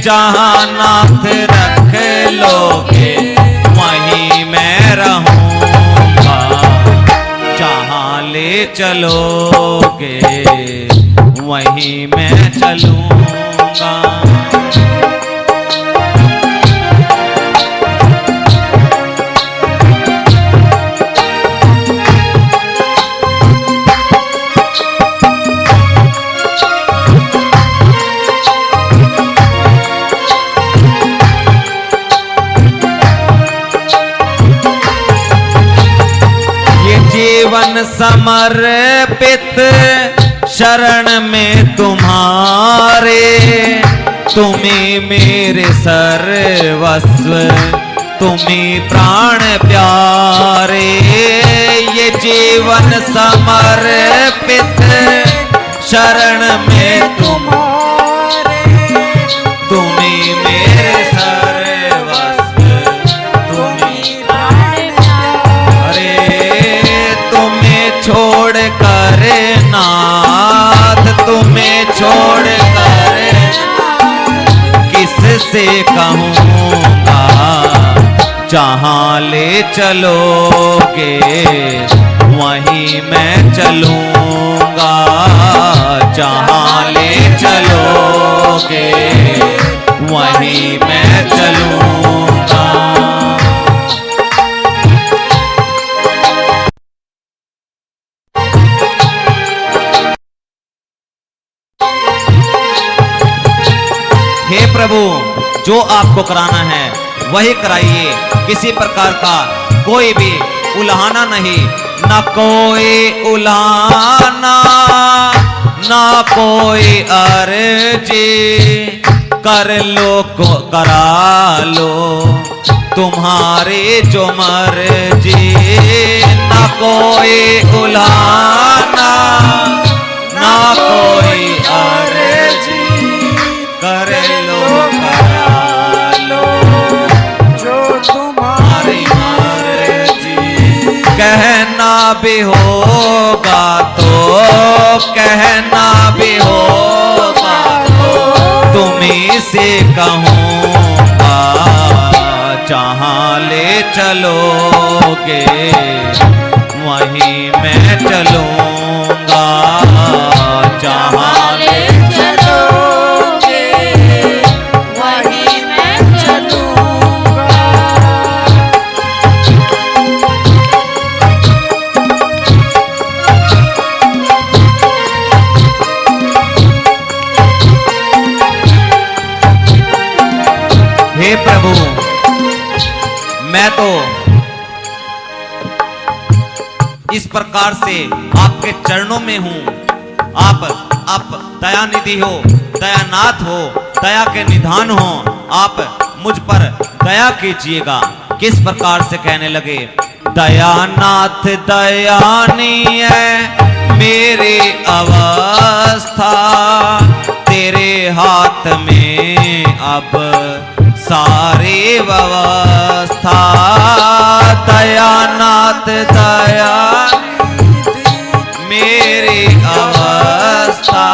जहां नाथ रख लोगे वहीं मैं रहूंगा, जहां ले चलोगे वहीं मैं चलूंगा। जीवन समर्पित शरण में तुम्हारे, तुम्ही मेरे सर्वस्व, तुम्ही प्राण प्यारे। ये जीवन समर्पित शरण में तुम्हारे, तुम्ही मेरे सर्वस्व, तुम्ही प्राण प्यारे। तुम्हें छोड़ कर नाथ, तुम्हें छोड़ कर किससे कहूँगा, जहाँ ले चलोगे वहीं मैं चलूँगा, जहाँ ले चलोगे वहीं मैं चलूँगा। हे प्रभु, जो आपको कराना है वही कराइए, किसी प्रकार का कोई भी उल्हाना नहीं, ना कोई उल्हाना ना कोई अर्जी, कर लो को करा लो तुम्हारी जो मर्जी, ना कोई उल्हाना ना कोई अर्जी, कर लो करा लो जो तुम्हारी मर्जी। कहना भी होगा तो, कहना भी होगा तो तुम्हीं से कहूँगा, जहाँ ले चलोगे वहीं मैं चलूँगा, जहाँ ले चलोगे वहीं मैं चलूँगा। हे प्रभु, मैं तो इस प्रकार से आपके चरणों में हूं। आप दयानिधि हो, दयानाथ हो, दया के निधान हो, आप मुझ पर दया कीजिएगा। किस प्रकार से कहने लगे, दयानाथ दयानीय मेरी अवस्था, तेरे हाथ में अब सारी व्यवस्था। दयानाथ दया मेरी अवस्था,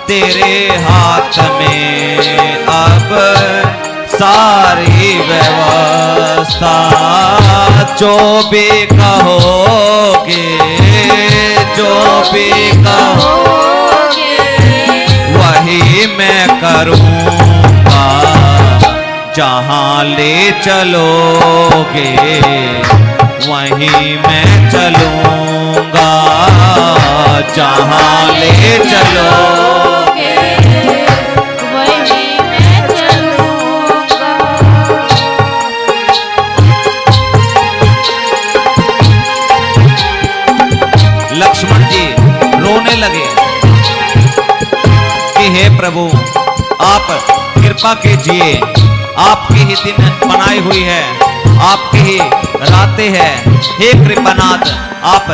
तेरे हाथ में अब सारी व्यवस्था। जो भी कहोगे, जो भी कहोगे वही मैं करूँगा, जहाँ ले चलोगे वहीं मैं चलूंगा, जहां ले चलोगे वहीं मैं चलूंगा। लक्ष्मण जी रोने लगे कि हे प्रभु, आप कृपा कीजिए, आपकी ही दिन बनाई हुई है, आपकी ही रातें हैं, हे कृपानाथ आप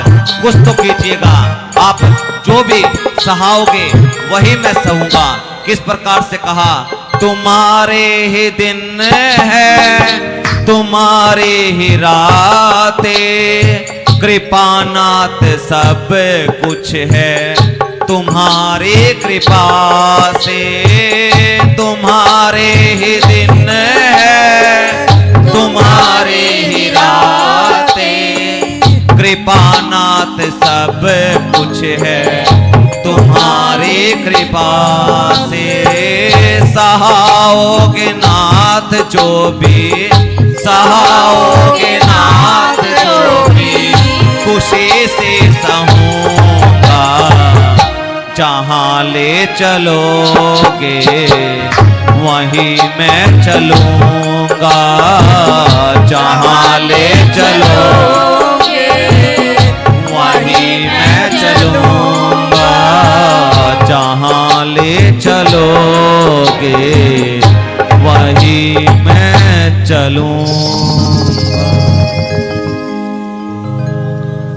कुछ तो कीजिएगा, आप जो भी सहाओगे वही मैं सहूंगा। किस प्रकार से कहा, तुम्हारे ही दिन है, तुम्हारे ही रातें, कृपानाथ सब कुछ है, तुम्हारी कृपा से, तुम्हारे ही दिन है, तुम्हारे ही रातें, कृपानाथ सब कुछ है, तुम्हारी कृपा से, सहाओगे नाथ जो भी, सहाओगे नाथ जो भी, खुशी से सहूंगा, जहां ले चलोगे वहीं मैं चलूंगा, जहां ले चलोगे वहीं मैं चलूंगा, जहां ले चलोगे वहीं मैं चलूंगा।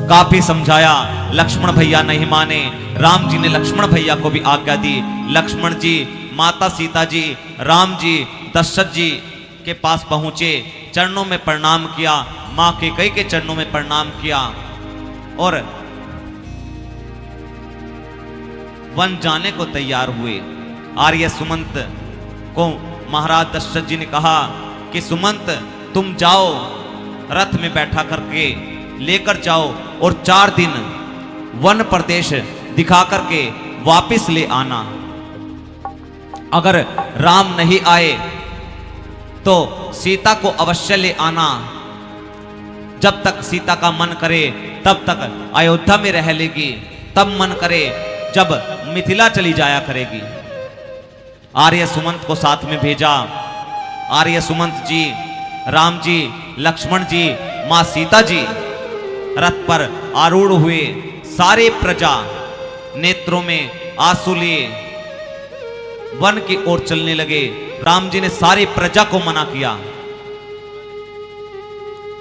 काफी समझाया, लक्ष्मण भैया नहीं माने। राम जी ने लक्ष्मण भैया को भी आज्ञा दी। लक्ष्मण जी, माता सीता जी, राम जी दशरथ जी के पास पहुंचे, चरणों में प्रणाम किया, मां कैकेयी के चरणों में प्रणाम किया और वन जाने को तैयार हुए। आर्य सुमंत को महाराज दशरथ जी ने कहा कि सुमंत तुम जाओ, रथ में बैठा करके लेकर जाओ और 4 दिन वन प्रदेश दिखा करके वापिस ले आना। अगर राम नहीं आए तो सीता को अवश्य ले आना। जब तक सीता का मन करे तब तक अयोध्या में रह लेगी, तब मन करे जब मिथिला चली जाया करेगी। आर्य सुमंत को साथ में भेजा। आर्य सुमंत जी, राम जी, लक्ष्मण जी, मां सीता जी रथ पर आरूढ़ हुए। सारे प्रजा नेत्रों में आंसू लिए वन की ओर चलने लगे। राम जी ने सारी प्रजा को मना किया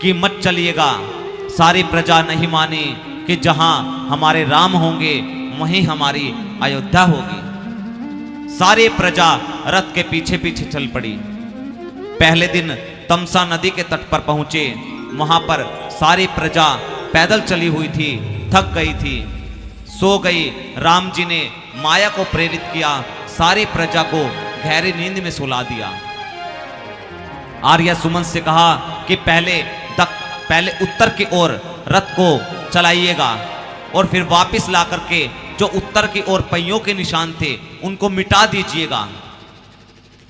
कि मत चलिएगा। सारी प्रजा नहीं मानी कि जहां हमारे राम होंगे वहीं हमारी अयोध्या होगी। सारी प्रजा रथ के पीछे पीछे चल पड़ी। पहले दिन तमसा नदी के तट पर पहुंचे। वहां पर सारी प्रजा पैदल चली हुई थी, थक गई थी, सो गई। राम जी ने माया को प्रेरित किया, सारी प्रजा को गहरी नींद में सुला दिया। आर्य सुमंत से कहा कि पहले उत्तर की ओर रथ को चलाइएगा और फिर वापस ला करके जो उत्तर की ओर पहियों के निशान थे उनको मिटा दीजिएगा।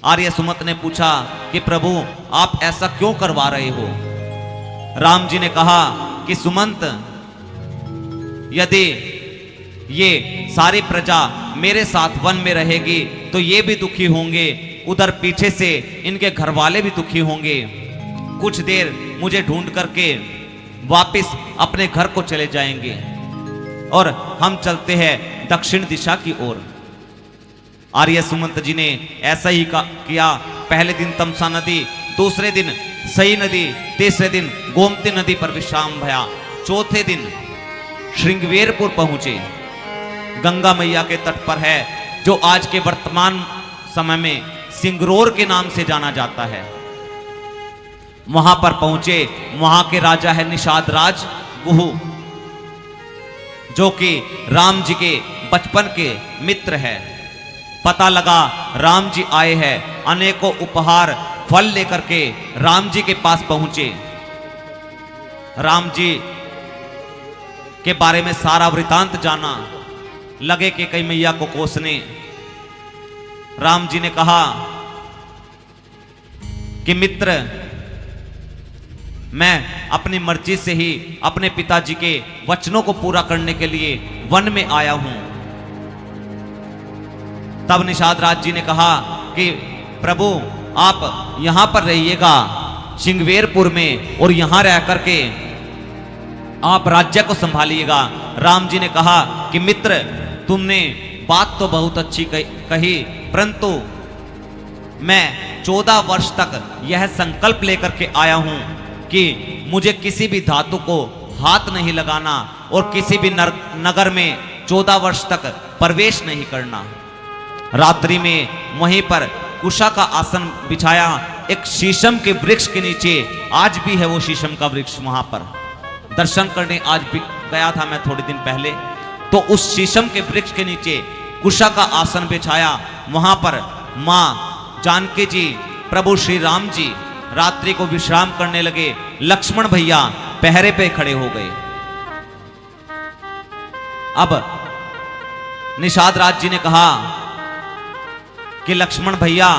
आर्य सुमंत ने पूछा कि प्रभु आप ऐसा क्यों करवा रहे हो? राम जी ने कहा कि सुमंत, यदि ये सारी प्रजा मेरे साथ वन में रहेगी तो ये भी दुखी होंगे, उधर पीछे से इनके घर वाले भी दुखी होंगे। कुछ देर मुझे ढूंढ करके वापस अपने घर को चले जाएंगे और हम चलते हैं दक्षिण दिशा की ओर। आर्य सुमंत जी ने ऐसा ही किया। पहले दिन तमसा नदी, दूसरे दिन सई नदी, तीसरे दिन गोमती नदी पर विश्राम भया। चौथे दिन श्रृंगवेरपुर पहुंचे। गंगा मैया के तट पर है, जो आज के वर्तमान समय में सिंगरौर के नाम से जाना जाता है। वहां पर पहुंचे। वहां के राजा है निषाद राज गुहू, जो कि राम जी के बचपन के मित्र है। पता लगा राम जी आए हैं। अनेकों उपहार फल लेकर के राम जी के पास पहुंचे। राम जी के बारे में सारा वृतांत जाना। लगे कि कई मैया को कोसने। राम जी ने कहा कि मित्र, मैं अपनी मर्जी से ही अपने पिताजी के वचनों को पूरा करने के लिए वन में आया हूं। तब निषाद राज जी ने कहा कि प्रभु आप यहां पर रहिएगा सिंगवेरपुर में, और यहां रह करके आप राज्य को संभालिएगा। राम जी ने कहा कि मित्र, तुमने बात तो बहुत अच्छी कही, परंतु मैं 14 वर्ष तक यह संकल्प लेकर के आया हूं कि मुझे किसी भी धातु को हाथ नहीं लगाना और किसी भी नगर में 14 वर्ष तक प्रवेश नहीं करना। रात्रि में वहीं पर कुशा का आसन बिछाया, एक शीशम के वृक्ष के नीचे, आज भी है वो शीशम का वृक्ष, वहां पर दर्शन करने आज भी गया था मैं थोड़े दिन पहले। तो उस शीशम के वृक्ष के नीचे कुशा का आसन बिछाया, वहां पर मां जानकी जी, प्रभु श्री राम जी रात्रि को विश्राम करने लगे। लक्ष्मण भैया पहरे पे खड़े हो गए। अब निषाद राज जी ने कहा कि लक्ष्मण भैया,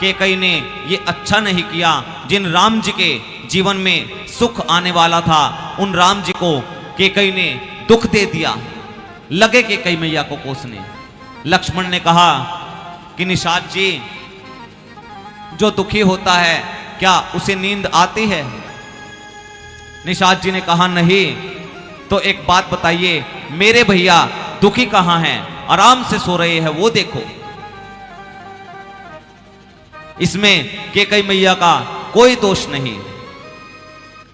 कैकेयी ने ये अच्छा नहीं किया। जिन राम जी के जीवन में सुख आने वाला था, उन राम जी को कैकेयी ने दुख दे दिया। लगे कैकेयी मैया को कोसने। लक्ष्मण ने कहा कि निषाद जी, जो दुखी होता है क्या उसे नींद आती है? निषाद जी ने कहा नहीं। तो एक बात बताइए, मेरे भैया दुखी कहां हैं? आराम से सो रहे हैं, वो देखो। इसमें कैकेयी मैया का कोई दोष नहीं।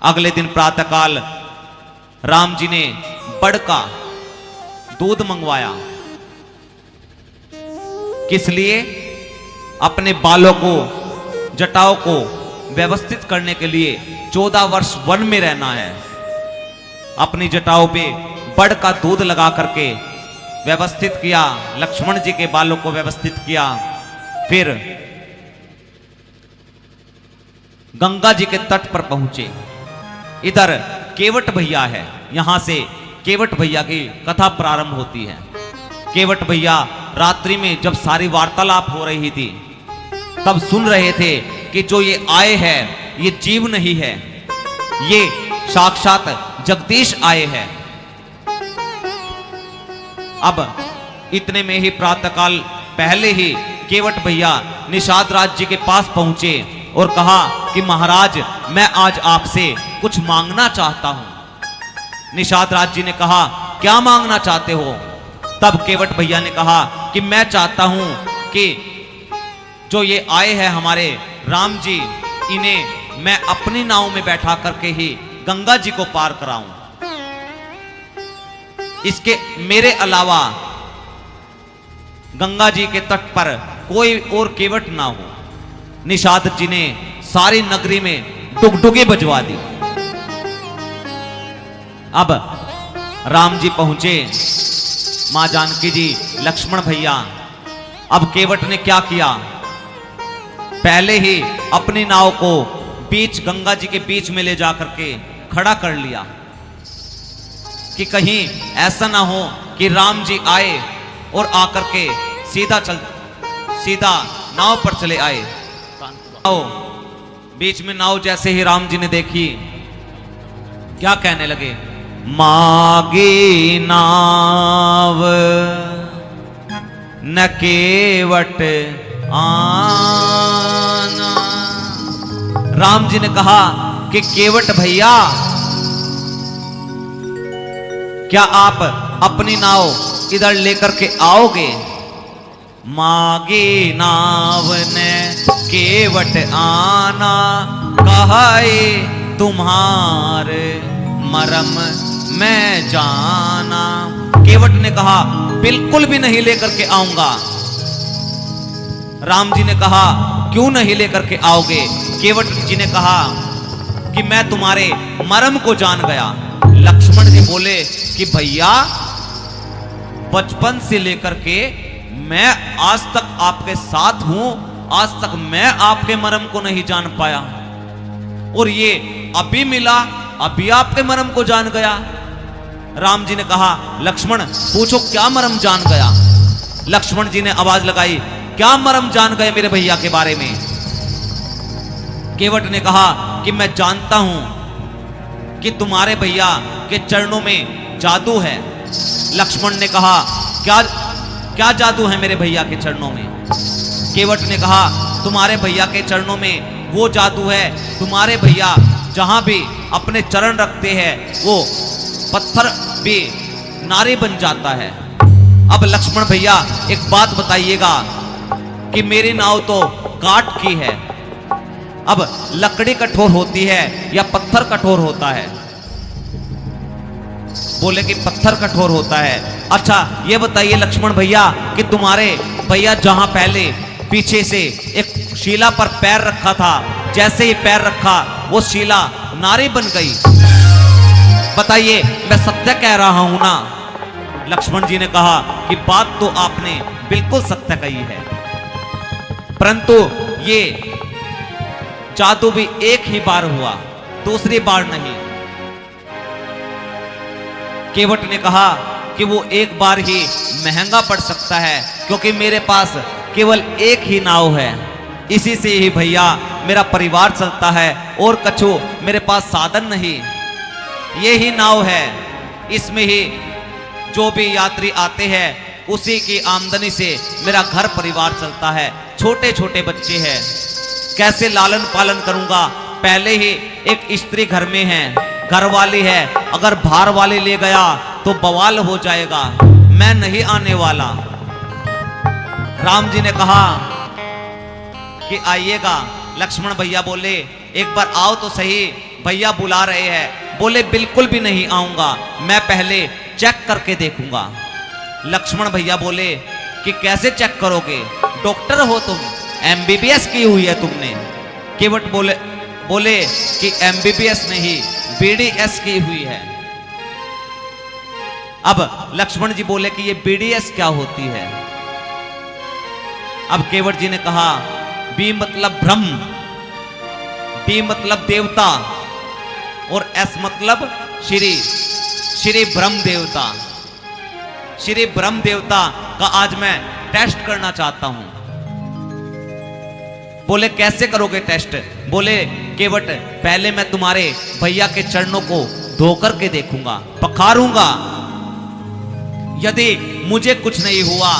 अगले दिन प्रातःकाल राम जी ने बड़ का दूध मंगवाया। किस लिए? अपने बालों को, जटाओं को व्यवस्थित करने के लिए। 14 वर्ष वन में रहना है। अपनी जटाओं पे बड़ का दूध लगा करके व्यवस्थित किया, लक्ष्मण जी के बालों को व्यवस्थित किया। फिर गंगा जी के तट पर पहुंचे। इधर केवट भैया है, यहां से केवट भैया की कथा प्रारंभ होती है। केवट भैया रात्रि में जब सारी वार्तालाप हो रही थी, तब सुन रहे थे कि जो ये आए हैं ये जीव नहीं है, ये साक्षात जगदीश आए हैं। अब इतने में ही प्रातःकाल पहले ही केवट भैया निषाद राज जी के पास पहुंचे और कहा कि महाराज, मैं आज आपसे कुछ मांगना चाहता हूं। निषाद राज जी ने कहा, क्या मांगना चाहते हो? तब केवट भैया ने कहा कि मैं चाहता हूं कि जो ये आए हैं हमारे राम जी, इन्हें मैं अपनी नाव में बैठा करके ही गंगा जी को पार कराऊं। इसके मेरे अलावा गंगा जी के तट पर कोई और केवट ना हो। निषाद जी ने सारी नगरी में डुगडुगे बजवा दी। अब राम जी पहुंचे, मां जानकी जी, लक्ष्मण भैया। अब केवट ने क्या किया? पहले ही अपनी नाव को बीच गंगा जी के बीच में ले जाकर के खड़ा कर लिया कि कहीं ऐसा ना हो कि राम जी आए और आकर के सीधा नाव पर चले आए। बीच में नाव जैसे ही राम जी ने देखी, क्या कहने लगे? मागी नाव न केवट आना। राम जी ने कहा कि केवट भैया, क्या आप अपनी नाव इधर लेकर के आओगे? मागी नाव ने केवट आना, कहाए तुम्हारे मरम मैं जाना। केवट ने कहा, बिल्कुल भी नहीं लेकर के आऊंगा। राम जी ने कहा, क्यों नहीं लेकर के आओगे? केवट जी ने कहा कि मैं तुम्हारे मरम को जान गया। लक्ष्मण जी बोले कि भैया, बचपन से लेकर के मैं आज तक आपके साथ हूं, आज तक मैं आपके मरम को नहीं जान पाया, और ये अभी मिला, अभी आपके मरम को जान गया। राम जी ने कहा, लक्ष्मण पूछो क्या मरम जान गया? लक्ष्मण जी ने आवाज लगाई, क्या मरम जान गए मेरे भैया के बारे में? केवट ने कहा कि मैं जानता हूं कि तुम्हारे भैया के चरणों में जादू है। लक्ष्मण ने कहा, क्या क्या जादू है मेरे भैया के चरणों में? केवट ने कहा, तुम्हारे भैया के चरणों में वो जादू है, तुम्हारे भैया जहां भी अपने चरण रखते हैं वो पत्थर भी नारी बन जाता है। अब लक्ष्मण भैया एक बात बताइएगा कि मेरी नाव तो काठ की है, अब लकड़ी कठोर होती है या पत्थर कठोर होता है? बोले कि पत्थर कठोर होता है। अच्छा ये बताइए लक्ष्मण भैया कि तुम्हारे भैया जहां पहले पीछे से एक शिला पर पैर रखा था, जैसे ही पैर रखा वो शिला नारी बन गई। बताइए मैं सत्य कह रहा हूं ना? लक्ष्मण जी ने कहा कि बात तो आपने बिल्कुल सत्य कही है, परंतु ये जादू भी एक ही बार हुआ, दूसरी बार नहीं। केवट ने कहा कि वो एक बार ही महंगा पड़ सकता है, क्योंकि मेरे पास केवल एक ही नाव है, इसी से ही भैया मेरा परिवार चलता है और कछु मेरे पास साधन नहीं। ये ही नाव है, इसमें ही जो भी यात्री आते हैं उसी की आमदनी से मेरा घर परिवार चलता है। छोटे छोटे बच्चे हैं, कैसे लालन पालन करूंगा? पहले ही एक स्त्री घर में है, घर वाली है, अगर बाहर वाले ले गया तो बवाल हो जाएगा, मैं नहीं आने वाला। राम जी ने कहा कि आइएगा। लक्ष्मण भैया बोले एक बार आओ तो सही, भैया बुला रहे हैं। बोले बिल्कुल भी नहीं आऊंगा, मैं पहले चेक करके देखूंगा। लक्ष्मण भैया बोले कि कैसे चेक करोगे? डॉक्टर हो तुम, एमबीबीएस की हुई है तुमने। केवट बोले कि एमबीबीएस नहीं, बीडीएस की हुई है। अब लक्ष्मण जी बोले कि ये बीडीएस क्या होती है? अब केवट जी ने कहा बी मतलब ब्रह्म, डी मतलब देवता और एस मतलब श्री ब्रह्म देवता। श्री ब्रह्म देवता का आज मैं टेस्ट करना चाहता हूं। बोले कैसे करोगे टेस्ट? बोले केवट पहले मैं तुम्हारे भैया के चरणों को धोकर के देखूंगा, पखारूंगा। यदि मुझे कुछ नहीं हुआ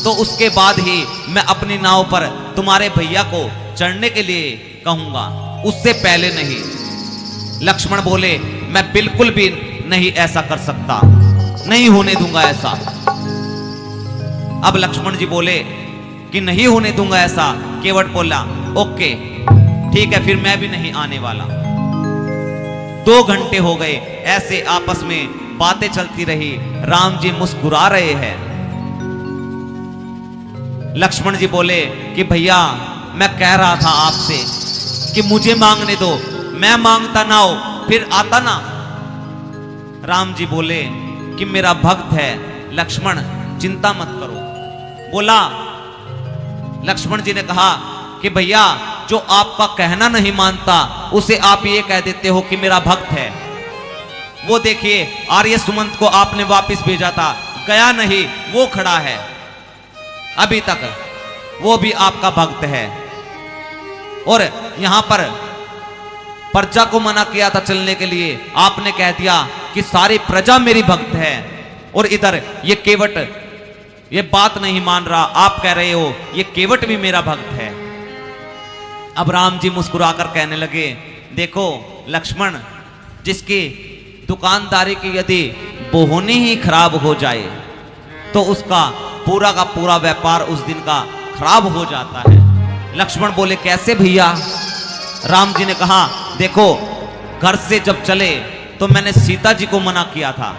तो उसके बाद ही मैं अपनी नाव पर तुम्हारे भैया को चढ़ने के लिए कहूंगा, उससे पहले नहीं। लक्ष्मण बोले मैं बिल्कुल भी नहीं ऐसा कर सकता, नहीं होने दूंगा ऐसा। अब लक्ष्मण जी बोले कि नहीं होने दूंगा ऐसा। केवट बोला ओके ठीक है, फिर मैं भी नहीं आने वाला। 2 घंटे हो गए, ऐसे आपस में बातें चलती रही। राम जी मुस्कुरा रहे हैं। लक्ष्मण जी बोले कि भैया मैं कह रहा था आपसे कि मुझे मांगने दो, मैं मांगता ना हो फिर आता ना। राम जी बोले कि मेरा भक्त है लक्ष्मण, चिंता मत करो। बोला लक्ष्मण जी ने कहा कि भैया जो आपका कहना नहीं मानता उसे आप ये कह देते हो कि मेरा भक्त है। वो देखिए आर्य सुमंत को आपने वापस भेजा था, गया नहीं, वो खड़ा है अभी तक, वो भी आपका भक्त है। और यहां पर प्रजा को मना किया था चलने के लिए, आपने कह दिया कि सारी प्रजा मेरी भक्त है। और इधर ये केवट ये बात नहीं मान रहा, आप कह रहे हो ये केवट भी मेरा भक्त है। अब राम जी मुस्कुराकर कहने लगे देखो लक्ष्मण, जिसकी दुकानदारी की यदि बोहनी ही खराब हो जाए तो उसका पूरा का पूरा व्यापार उस दिन का खराब हो जाता है। लक्ष्मण बोले कैसे भैया? राम जी ने कहा देखो घर से जब चले तो मैंने सीता जी को मना किया था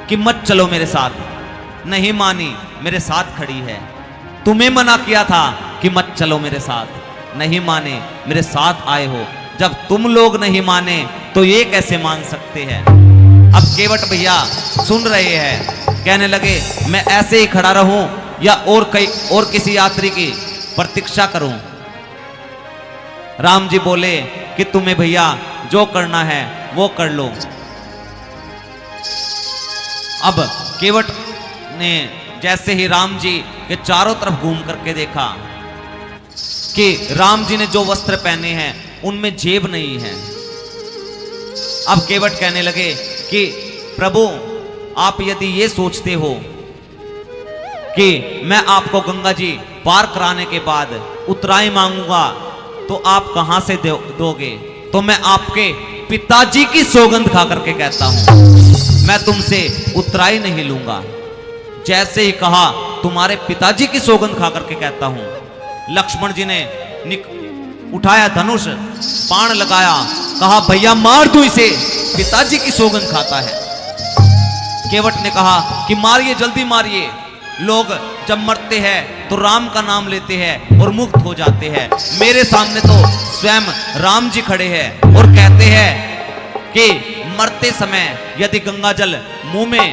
कि मत चलो मेरे साथ, नहीं मानी, मेरे साथ खड़ी है। तुम्हें मना किया था कि मत चलो मेरे साथ, नहीं माने, मेरे साथ आए हो। जब तुम लोग नहीं माने तो ये कैसे मान सकते हैं? अब केवट भैया सुन रहे हैं, कहने लगे मैं ऐसे ही खड़ा रहूं या और किसी यात्री की प्रतीक्षा करूं? राम जी बोले कि तुम्हें भैया जो करना है वो कर लो। अब केवट ने जैसे ही राम जी के चारों तरफ घूम करके देखा कि राम जी ने जो वस्त्र पहने हैं उनमें जेब नहीं है। अब केवट कहने लगे कि प्रभु, आप यदि ये सोचते हो कि मैं आपको गंगा जी पार कराने के बाद उतराई मांगूंगा तो आप कहां से दोगे? तो मैं आपके पिताजी की सौगंध खा करके कहता हूं, मैं तुमसे उतराई नहीं लूंगा। जैसे ही कहा, तुम्हारे पिताजी की सौगंध खा करके कहता हूं। लक्ष्मण जी ने उठाया धनुष, बाण लगाया, कहा भैया मार दूं इसे, पिताजी की सौगंध खाता है। केवट ने कहा कि मारिए, जल्दी मारिए। लोग जब मरते हैं तो राम का नाम लेते हैं और मुक्त हो जाते हैं। मेरे सामने तो स्वयं राम जी खड़े हैं और कहते हैं कि मरते समय यदि गंगा जल मुंह में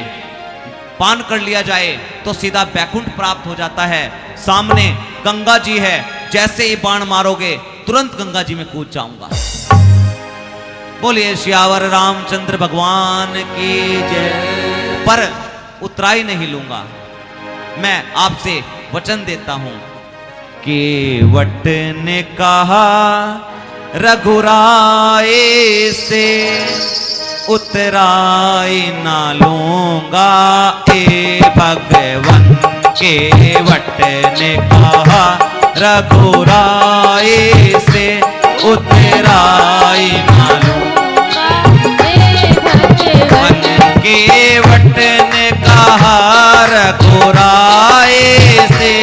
पान कर लिया जाए तो सीधा बैकुंठ प्राप्त हो जाता है। सामने गंगा जी है, जैसे ही बाण मारोगे तुरंत गंगा जी में कूद जाऊंगा। बोलिए श्यावर रामचंद्र भगवान की जय। पर उतराई नहीं लूंगा, मैं आपसे वचन देता हूं। केवट ने कहा रघुराए से उतराई ना लूंगा ए भगवन। केवट ने कहा रघुराए से उतराई ना लूंगा हे भगवन। केवट ने कहा रघुराए से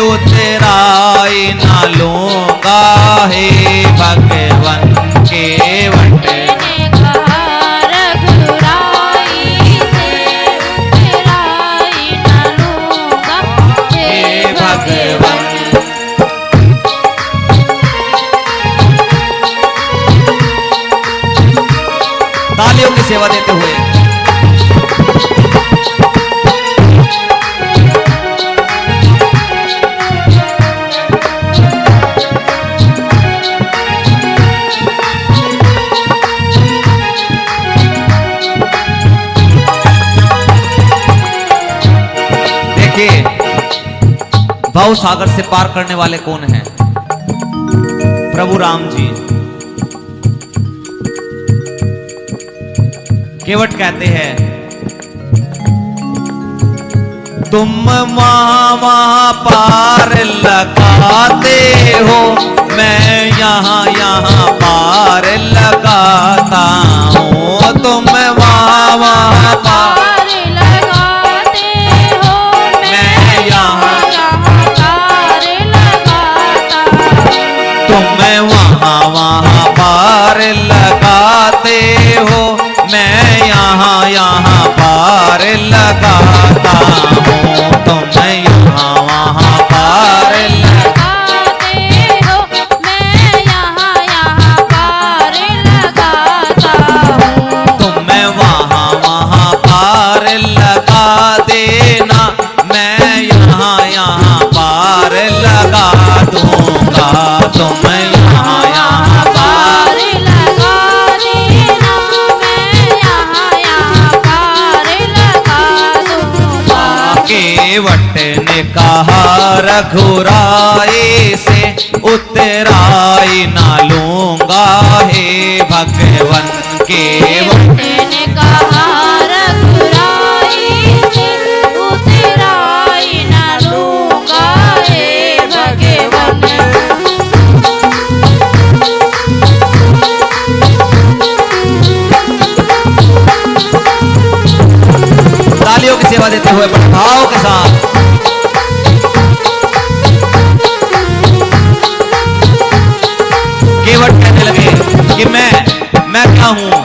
उतराई ना लूंगा हे भगवन। केवट ने कहा रघुराई से उतराई ना लूंगा हे भगवन। तालियों की सेवा देते हुए देखिए, भव सागर से पार करने वाले कौन हैं? प्रभु राम जी। केवट कहते हैं तुम वहां पार लगाते हो, मैं यहाँ पार लगाता हूँ। तुम वहां पार लगाते हो, मैं यहाँ पार लगाता हूँ। तुम वहां पार लगाते हो, मैं यहाँ पार लगाता हूँ। तुम यहाँ पार लगाते हो, मैं यहाँ पार लगाता हूँ। तुम वहाँ पार लगा देना, मैं यहाँ पार लगा दूंगा। तुम यहाँ पार लगा देना, मैं यहाँ पार लगा दूंगा। केवट ने कहा रघुराई से उतराई ना लूंगा हे भगवन। केवट ने कहा रघुराई से उतराई ना लूंगा हे भगवन। तालियों की सेवा देते हुए बड़े भाव के साथ केवट कहने लगे कि मैं क्या हूं?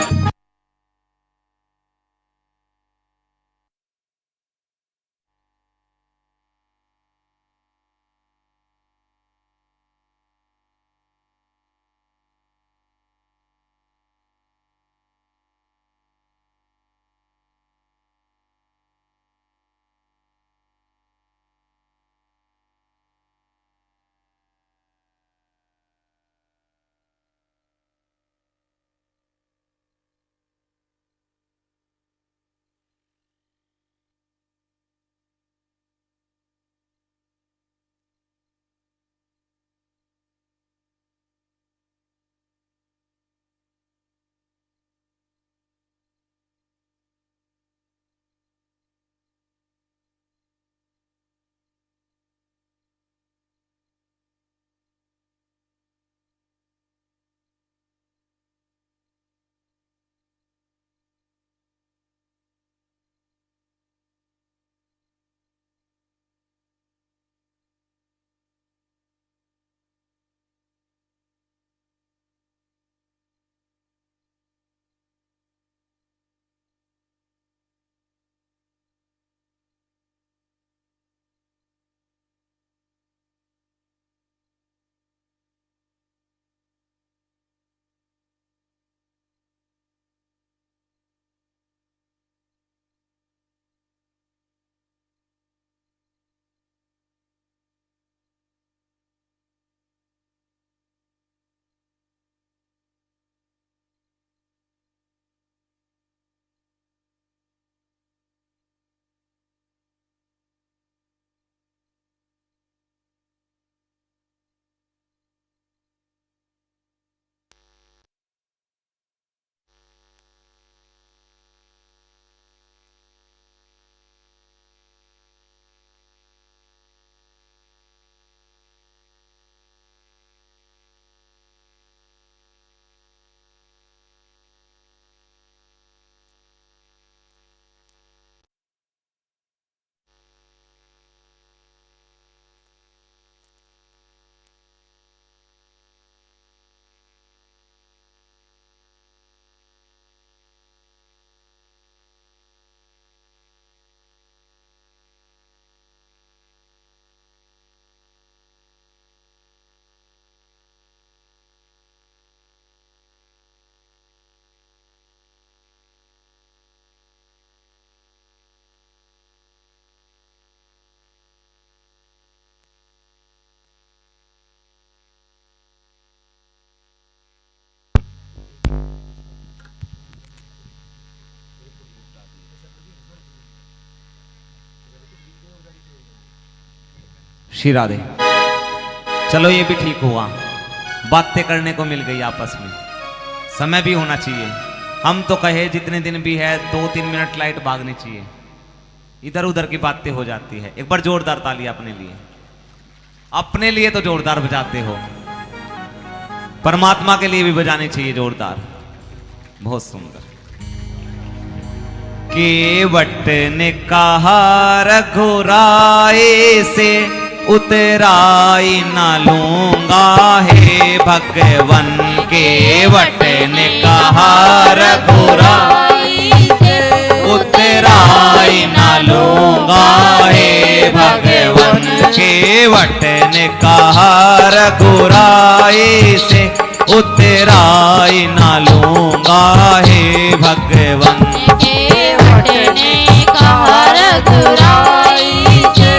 श्री राधे। चलो ये भी ठीक हुआ, बातें करने को मिल गई आपस में, समय भी होना चाहिए। हम तो कहे जितने दिन भी है 2-3 मिनट लाइट भागनी चाहिए, इधर उधर की बातें हो जाती है। एक बार जोरदार ताली अपने लिए तो जोरदार बजाते हो, परमात्मा के लिए भी बजानी चाहिए जोरदार। बहुत सुंदर। केवट ने कहा रघुराए से उतराई न लूंगा हे भगवन। केवट ने कहा रघुराई से उतराई न लूंगा हे भगवन। केवट ने कहा रघुराई से उतराई न लूंगा हे भगवन। केवट ने कहा रघुराई से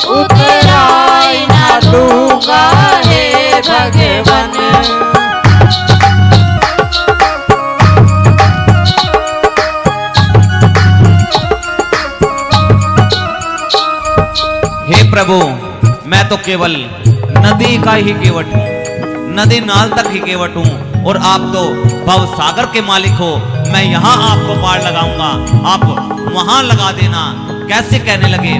उतराई न लूंगा हे भगवन। हे प्रभु, मैं तो केवल नदी का ही केवट हूँ, नदी नाल तक ही केवट हूँ, और आप तो भव सागर के मालिक हो। मैं यहाँ आपको पार लगाऊंगा, आप वहां लगा देना। कैसे कहने लगे,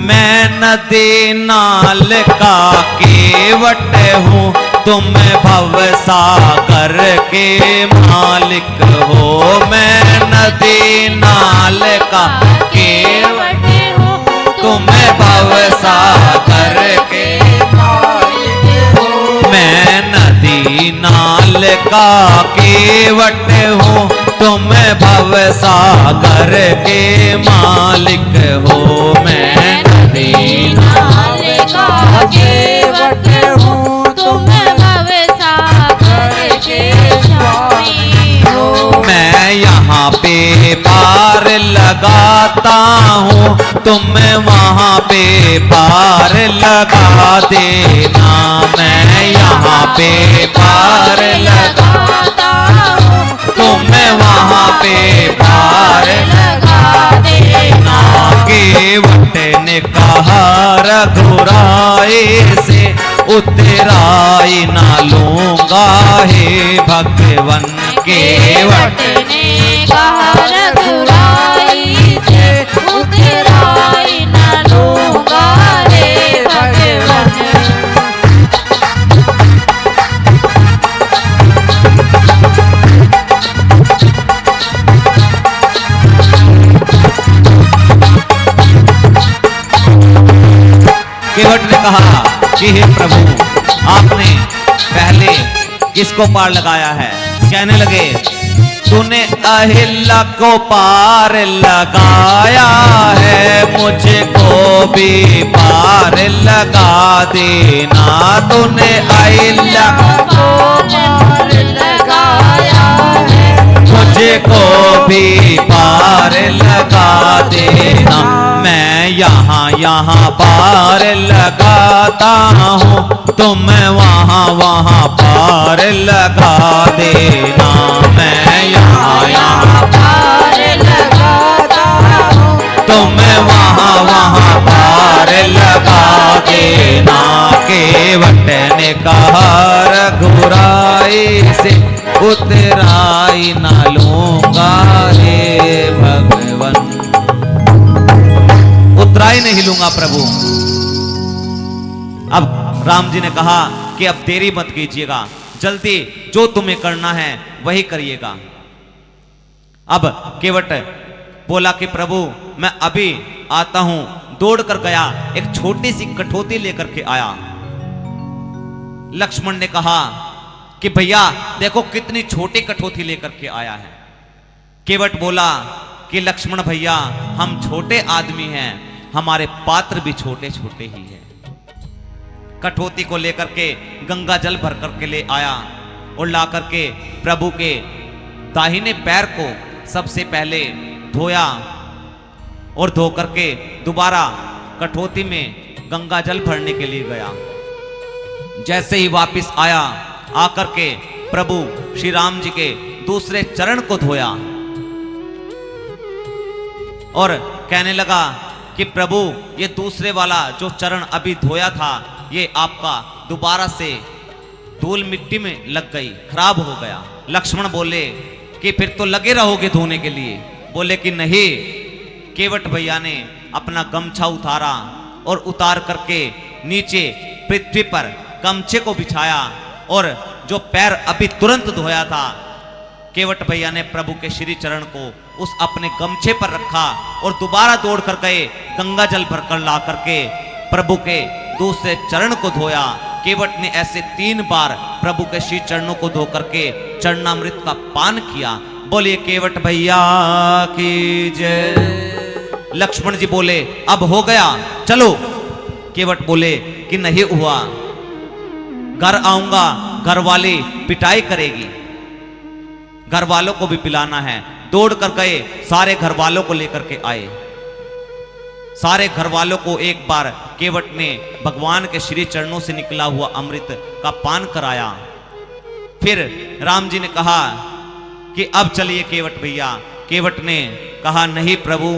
मैं नदी नाल का केवट हूँ, तुम भव सागर के मालिक हो। मैं नदी नाल का केवट हूँ, तुम भव सागर के मालिक हो। मैं नदी नाल का केवट हूँ, तुम भव सागर के मालिक हो। मैं नदी नाल का केवट हूँ, तुम भव सागर के स्वामी हो। मैं यहाँ पे पार लगाता हूँ, तुम वहाँ पे पार लगा देना। मैं यहाँ पे पार लगाता हूँ, तुम वहाँ पे पार लगा देना। केवट ने कहा रघुराई से उतराई ना लूंगा हे भगवन। केवट ने कहा रघुराई से उतराई न लूंगा हे भगवन। केवट ने कहा कि हे प्रभु, आपने पहले किसको पार लगाया है? कहने लगे, तूने अहिल्या को पार लगाया है, मुझको भी पार लगा देना। तूने अहिल्या को पार लगाया है, मुझको भी पार लगा देना। मैं यहाँ यहाँ पार लगाता हूँ, तुम वहाँ वहाँ पार लगा देना। मैं यहाँ यहाँ पार लगाता हूँ, तुम वहाँ वहाँ पार लगा देना। केवट ने कहा रघुराई से उतराई ना लूंगा हे भगवन। उतराई नहीं लूंगा प्रभु। अब राम जी ने कहा कि अब देरी मत कीजिएगा, जल्दी जो तुम्हें करना है वही करिएगा। अब केवट बोला कि प्रभु मैं अभी आता हूं। दौड़ कर गया, एक छोटी सी कठौती लेकर के आया। लक्ष्मण ने कहा कि भैया देखो कितनी छोटी कठौती लेकर के आया है। केवट बोला कि लक्ष्मण भैया हम छोटे आदमी हैं, हमारे पात्र भी छोटे छोटे ही हैं। कठौती को लेकर के गंगा जल भर करके ले आया और ला करके प्रभु के दाहिने पैर को सबसे पहले धोया और धो करके दोबारा कठौती में गंगा जल भरने के लिए गया। जैसे ही वापस आया, आकर के प्रभु श्री राम जी के दूसरे चरण को धोया और कहने लगा कि प्रभु ये दूसरे वाला जो चरण अभी धोया था ये आपका दोबारा से धूल मिट्टी में लग गई, खराब हो गया। लक्ष्मण बोले कि फिर तो लगे रहोगे धोने के लिए। बोले कि नहीं। केवट भैया ने अपना गमछा उतारा और उतार करके नीचे पृथ्वी पर गमछे को बिछाया और जो पैर अभी तुरंत धोया था, केवट भैया ने प्रभु के श्री चरण को उस अपने गमछे पर रखा और दोबारा दौड़ कर गए, गंगा जल भरकर ला करके प्रभु के दूसरे चरण को धोया। केवट ने ऐसे 3 बार प्रभु के श्री चरणों को धो करके चरणामृत का पान किया। बोलिए केवट भैया की जय। लक्ष्मण जी बोले अब हो गया, चलो। केवट बोले कि नहीं हुआ, घर आऊंगा, घर वाली पिटाई करेगी, घर वालों को भी पिलाना है। दौड़ कर गए, सारे घर वालों को लेकर के आए। सारे घर वालों को एक बार केवट ने भगवान के श्री चरणों से निकला हुआ अमृत का पान कराया। फिर राम जी ने कहा कि अब चलिए केवट भैया। केवट ने कहा नहीं प्रभु,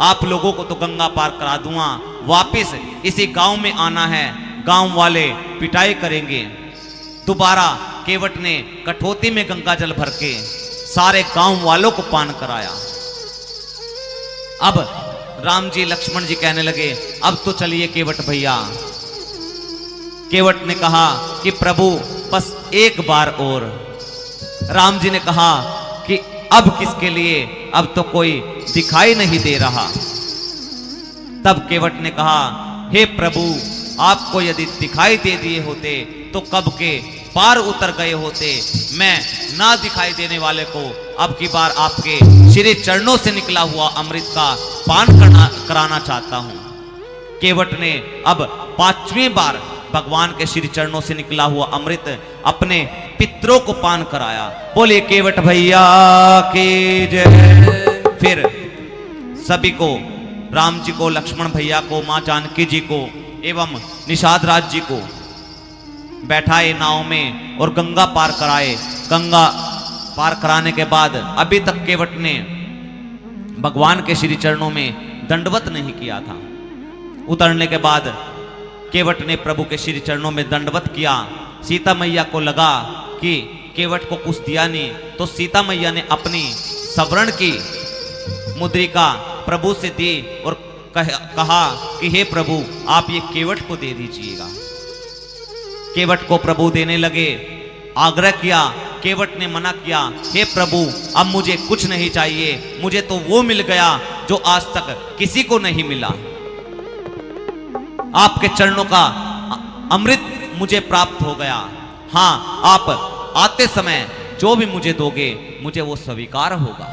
आप लोगों को तो गंगा पार करा दूंगा, वापिस इसी गांव में आना है, गांव वाले पिटाई करेंगे। दोबारा केवट ने कठौती में गंगा जल भर के सारे गांव वालों को पान कराया। अब राम जी लक्ष्मण जी कहने लगे अब तो चलिए केवट भैया। केवट ने कहा कि प्रभु बस एक बार और। राम जी ने कहा कि अब किसके लिए, अब तो कोई दिखाई नहीं दे रहा। तब केवट ने कहा हे प्रभु, आपको यदि दिखाई दे दिए होते तो कब के पार उतर गए होते। मैं ना दिखाई देने वाले को अब की बार आपके श्री चरणों से निकला हुआ अमृत का पान कराना चाहता हूं। केवट ने अब 5वीं बार भगवान के श्री चरणों से निकला हुआ अमृत अपने पितरों को पान कराया। बोलिए केवट भैया की जय। फिर सभी को, राम जी को, लक्ष्मण भैया को, मां जानकी जी को एवं निषाद राज जी को बैठाए नाव में और गंगा पार कराए। गंगा पार कराने के बाद अभी तक केवट ने भगवान के श्री चरणों में दंडवत नहीं किया था। उतरने के बाद केवट ने प्रभु के श्री चरणों में दंडवत किया। सीता मैया को लगा कि केवट को कुछ दिया नहीं, तो सीता मैया ने अपनी सवर्ण की मुद्रिका प्रभु से दी और कहा कि हे प्रभु, आप ये केवट को दे दीजिएगा। केवट को प्रभु देने लगे, आग्रह किया। केवट ने मना किया, हे प्रभु, अब मुझे कुछ नहीं चाहिए, मुझे तो वो मिल गया जो आज तक किसी को नहीं मिला। आपके चरणों का अमृत मुझे प्राप्त हो गया। हाँ, आप आते समय जो भी मुझे दोगे मुझे वो स्वीकार होगा।